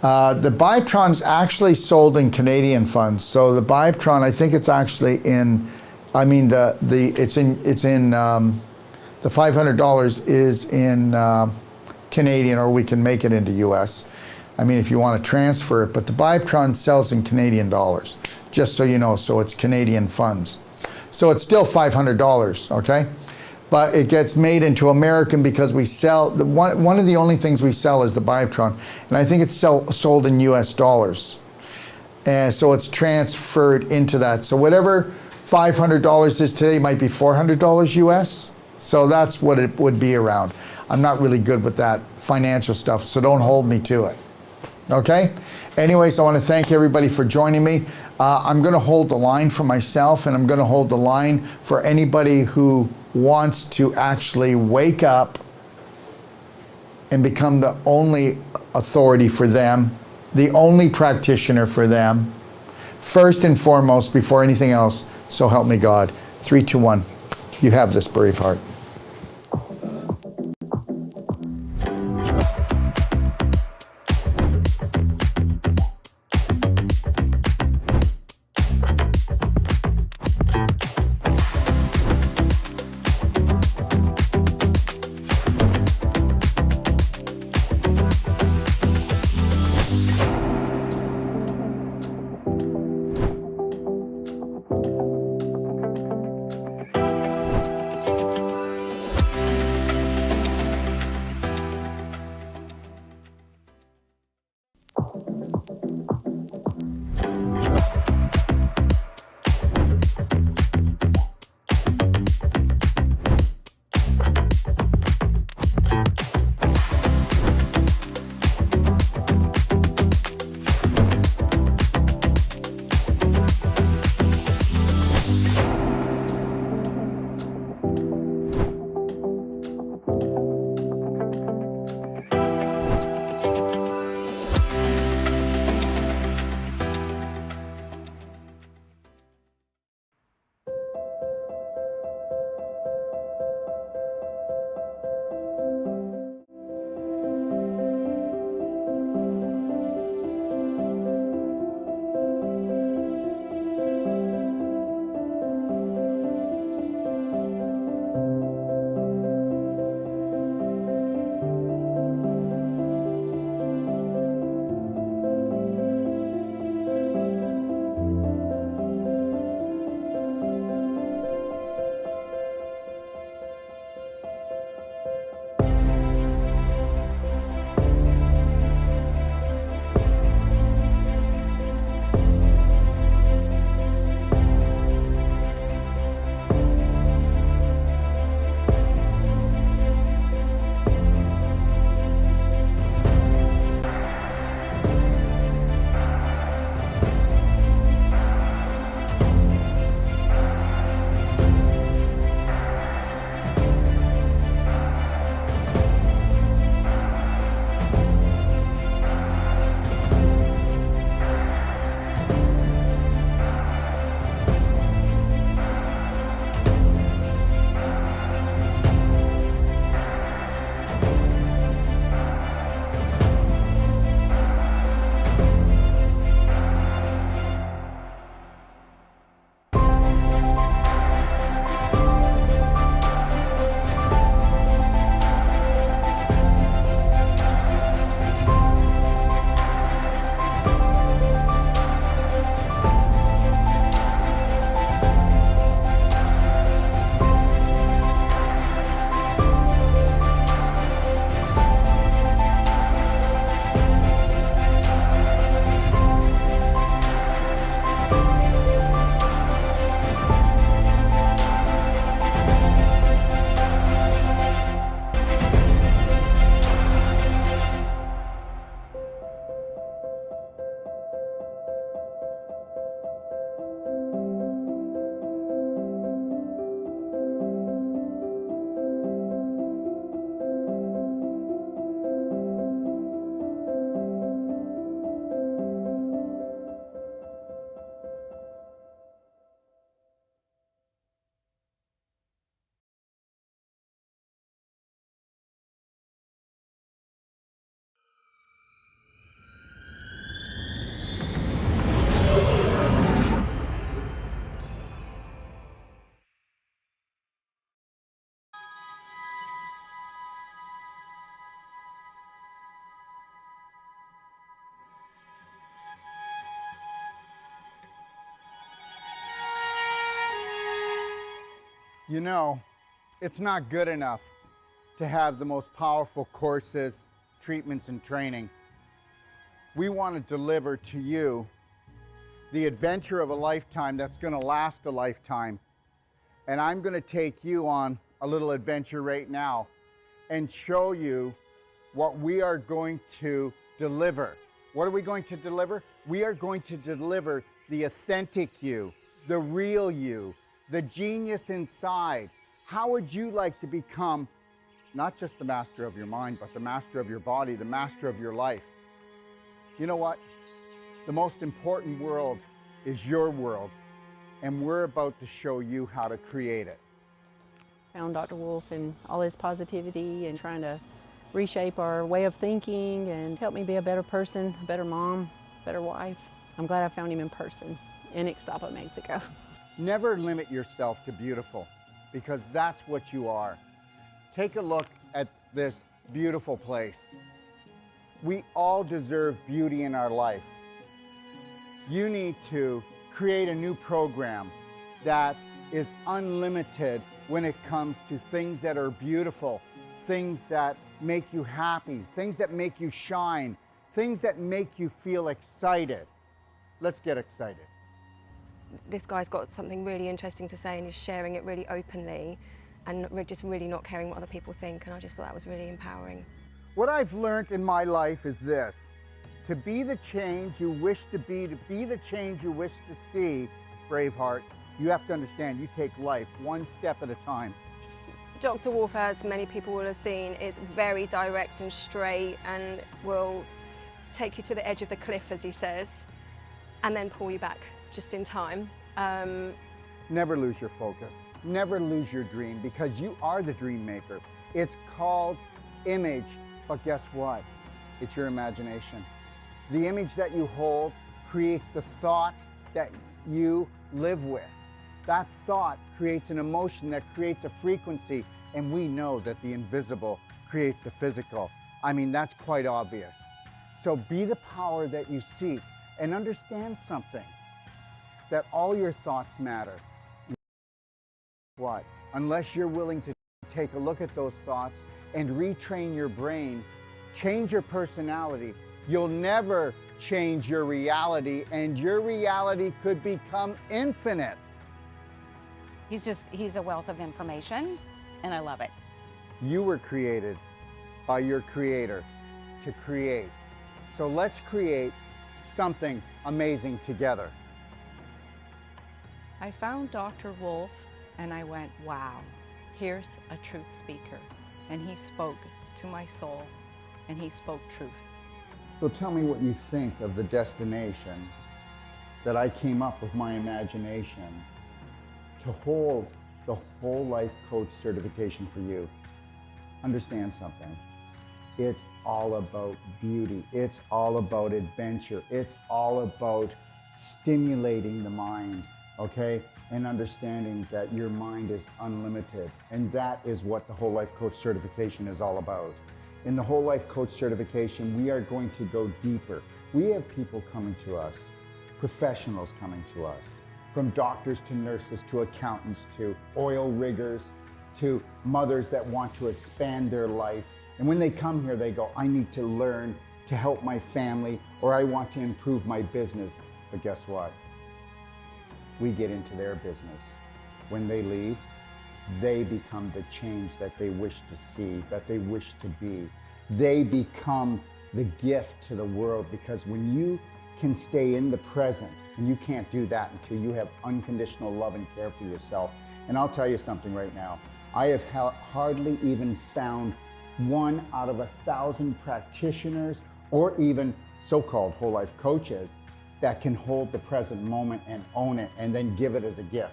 Speaker 2: The Bioptron's actually sold in Canadian funds. So the Bioptron, I think it's actually in, the $500 is in Canadian, or we can make it into US. I mean, if you want to transfer it, but the Bioptron sells in Canadian dollars, just so you know, so it's Canadian funds. So it's still $500, okay? But it gets made into American because we sell, one of the only things we sell is the Bioptron, and I think it's sold in US dollars. And so it's transferred into that. So whatever $500 is today might be $400 US. So that's what it would be around. I'm not really good with that financial stuff, so don't hold me to it. Okay? Anyways, I want to thank everybody for joining me. I'm going to hold the line for myself, and I'm going to hold the line for anybody who wants to actually wake up and become the only authority for them, the only practitioner for them, first and foremost, before anything else. So help me God. 3, 2, 1. You have this, Braveheart. You know, it's not good enough to have the most powerful courses, treatments, and training. We want to deliver to you the adventure of a lifetime that's going to last a lifetime. And I'm going to take you on a little adventure right now and show you what we are going to deliver. What are we going to deliver? We are going to deliver the authentic you, the real you, the genius inside. How would you like to become not just the master of your mind, but the master of your body, the master of your life? You know what? The most important world is your world, and we're about to show you how to create it.
Speaker 3: Found Dr. Wolf and all his positivity and trying to reshape our way of thinking and help me be a better person, a better mom, better wife. I'm glad I found him in person in Ixtapa, Mexico.
Speaker 2: Never limit yourself to beautiful, because that's what you are. Take a look at this beautiful place. We all deserve beauty in our life. You need to create a new program that is unlimited when it comes to things that are beautiful, things that make you happy, things that make you shine, things that make you feel excited. Let's get excited.
Speaker 4: This guy's got something really interesting to say and he's sharing it really openly and just really not caring what other people think, and I just thought that was really empowering.
Speaker 2: What I've learned in my life is this: to be the change you wish to be the change you wish to see, Braveheart, you have to understand you take life one step at a time.
Speaker 4: Dr. Wolf, as many people will have seen, is very direct and straight and will take you to the edge of the cliff, as he says, and then pull you back just in time.
Speaker 2: Never lose your focus. Never lose your dream, because you are the dream maker. It's called image, but guess what? It's your imagination. The image that you hold creates the thought that you live with. That thought creates an emotion that creates a frequency, and we know that the invisible creates the physical. I mean, that's quite obvious. So be the power that you seek, and understand something, that all your thoughts matter. What? Unless you're willing to take a look at those thoughts and retrain your brain, change your personality, you'll never change your reality, and your reality could become infinite.
Speaker 5: He's a wealth of information, and I love it.
Speaker 2: You were created by your creator to create. So let's create something amazing together.
Speaker 6: I found Dr. Wolf and I went, wow, here's a truth speaker. And he spoke to my soul and he spoke truth.
Speaker 2: So tell me what you think of the destination that I came up with my imagination to hold the whole life coach certification for you. Understand something. It's all about beauty. It's all about adventure. It's all about stimulating the mind, okay? And understanding that your mind is unlimited. And that is what the whole life coach certification is all about. In the whole life coach certification, we are going to go deeper. We have people coming to us, professionals coming to us, from doctors to nurses to accountants to oil riggers to mothers that want to expand their life. And when they come here, they go, I need to learn to help my family, or I want to improve my business. But guess what? We get into their business. When they leave, they become the change that they wish to see, that they wish to be. They become the gift to the world, because when you can stay in the present, and you can't do that until you have unconditional love and care for yourself. And I'll tell you something right now. I have hardly even found 1 out of 1,000 practitioners, or even so-called whole life coaches, that can hold the present moment and own it and then give it as a gift.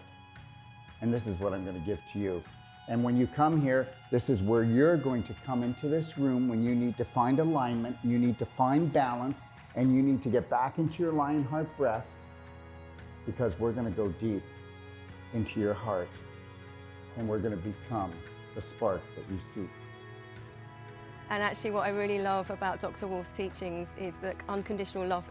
Speaker 2: And this is what I'm going to give to you. And when you come here, this is where you're going to come into this room when you need to find alignment, you need to find balance, and you need to get back into your lion heart breath, because we're going to go deep into your heart and we're going to become the spark that you seek.
Speaker 4: And actually what I really love about Dr. Wolf's teachings is that unconditional love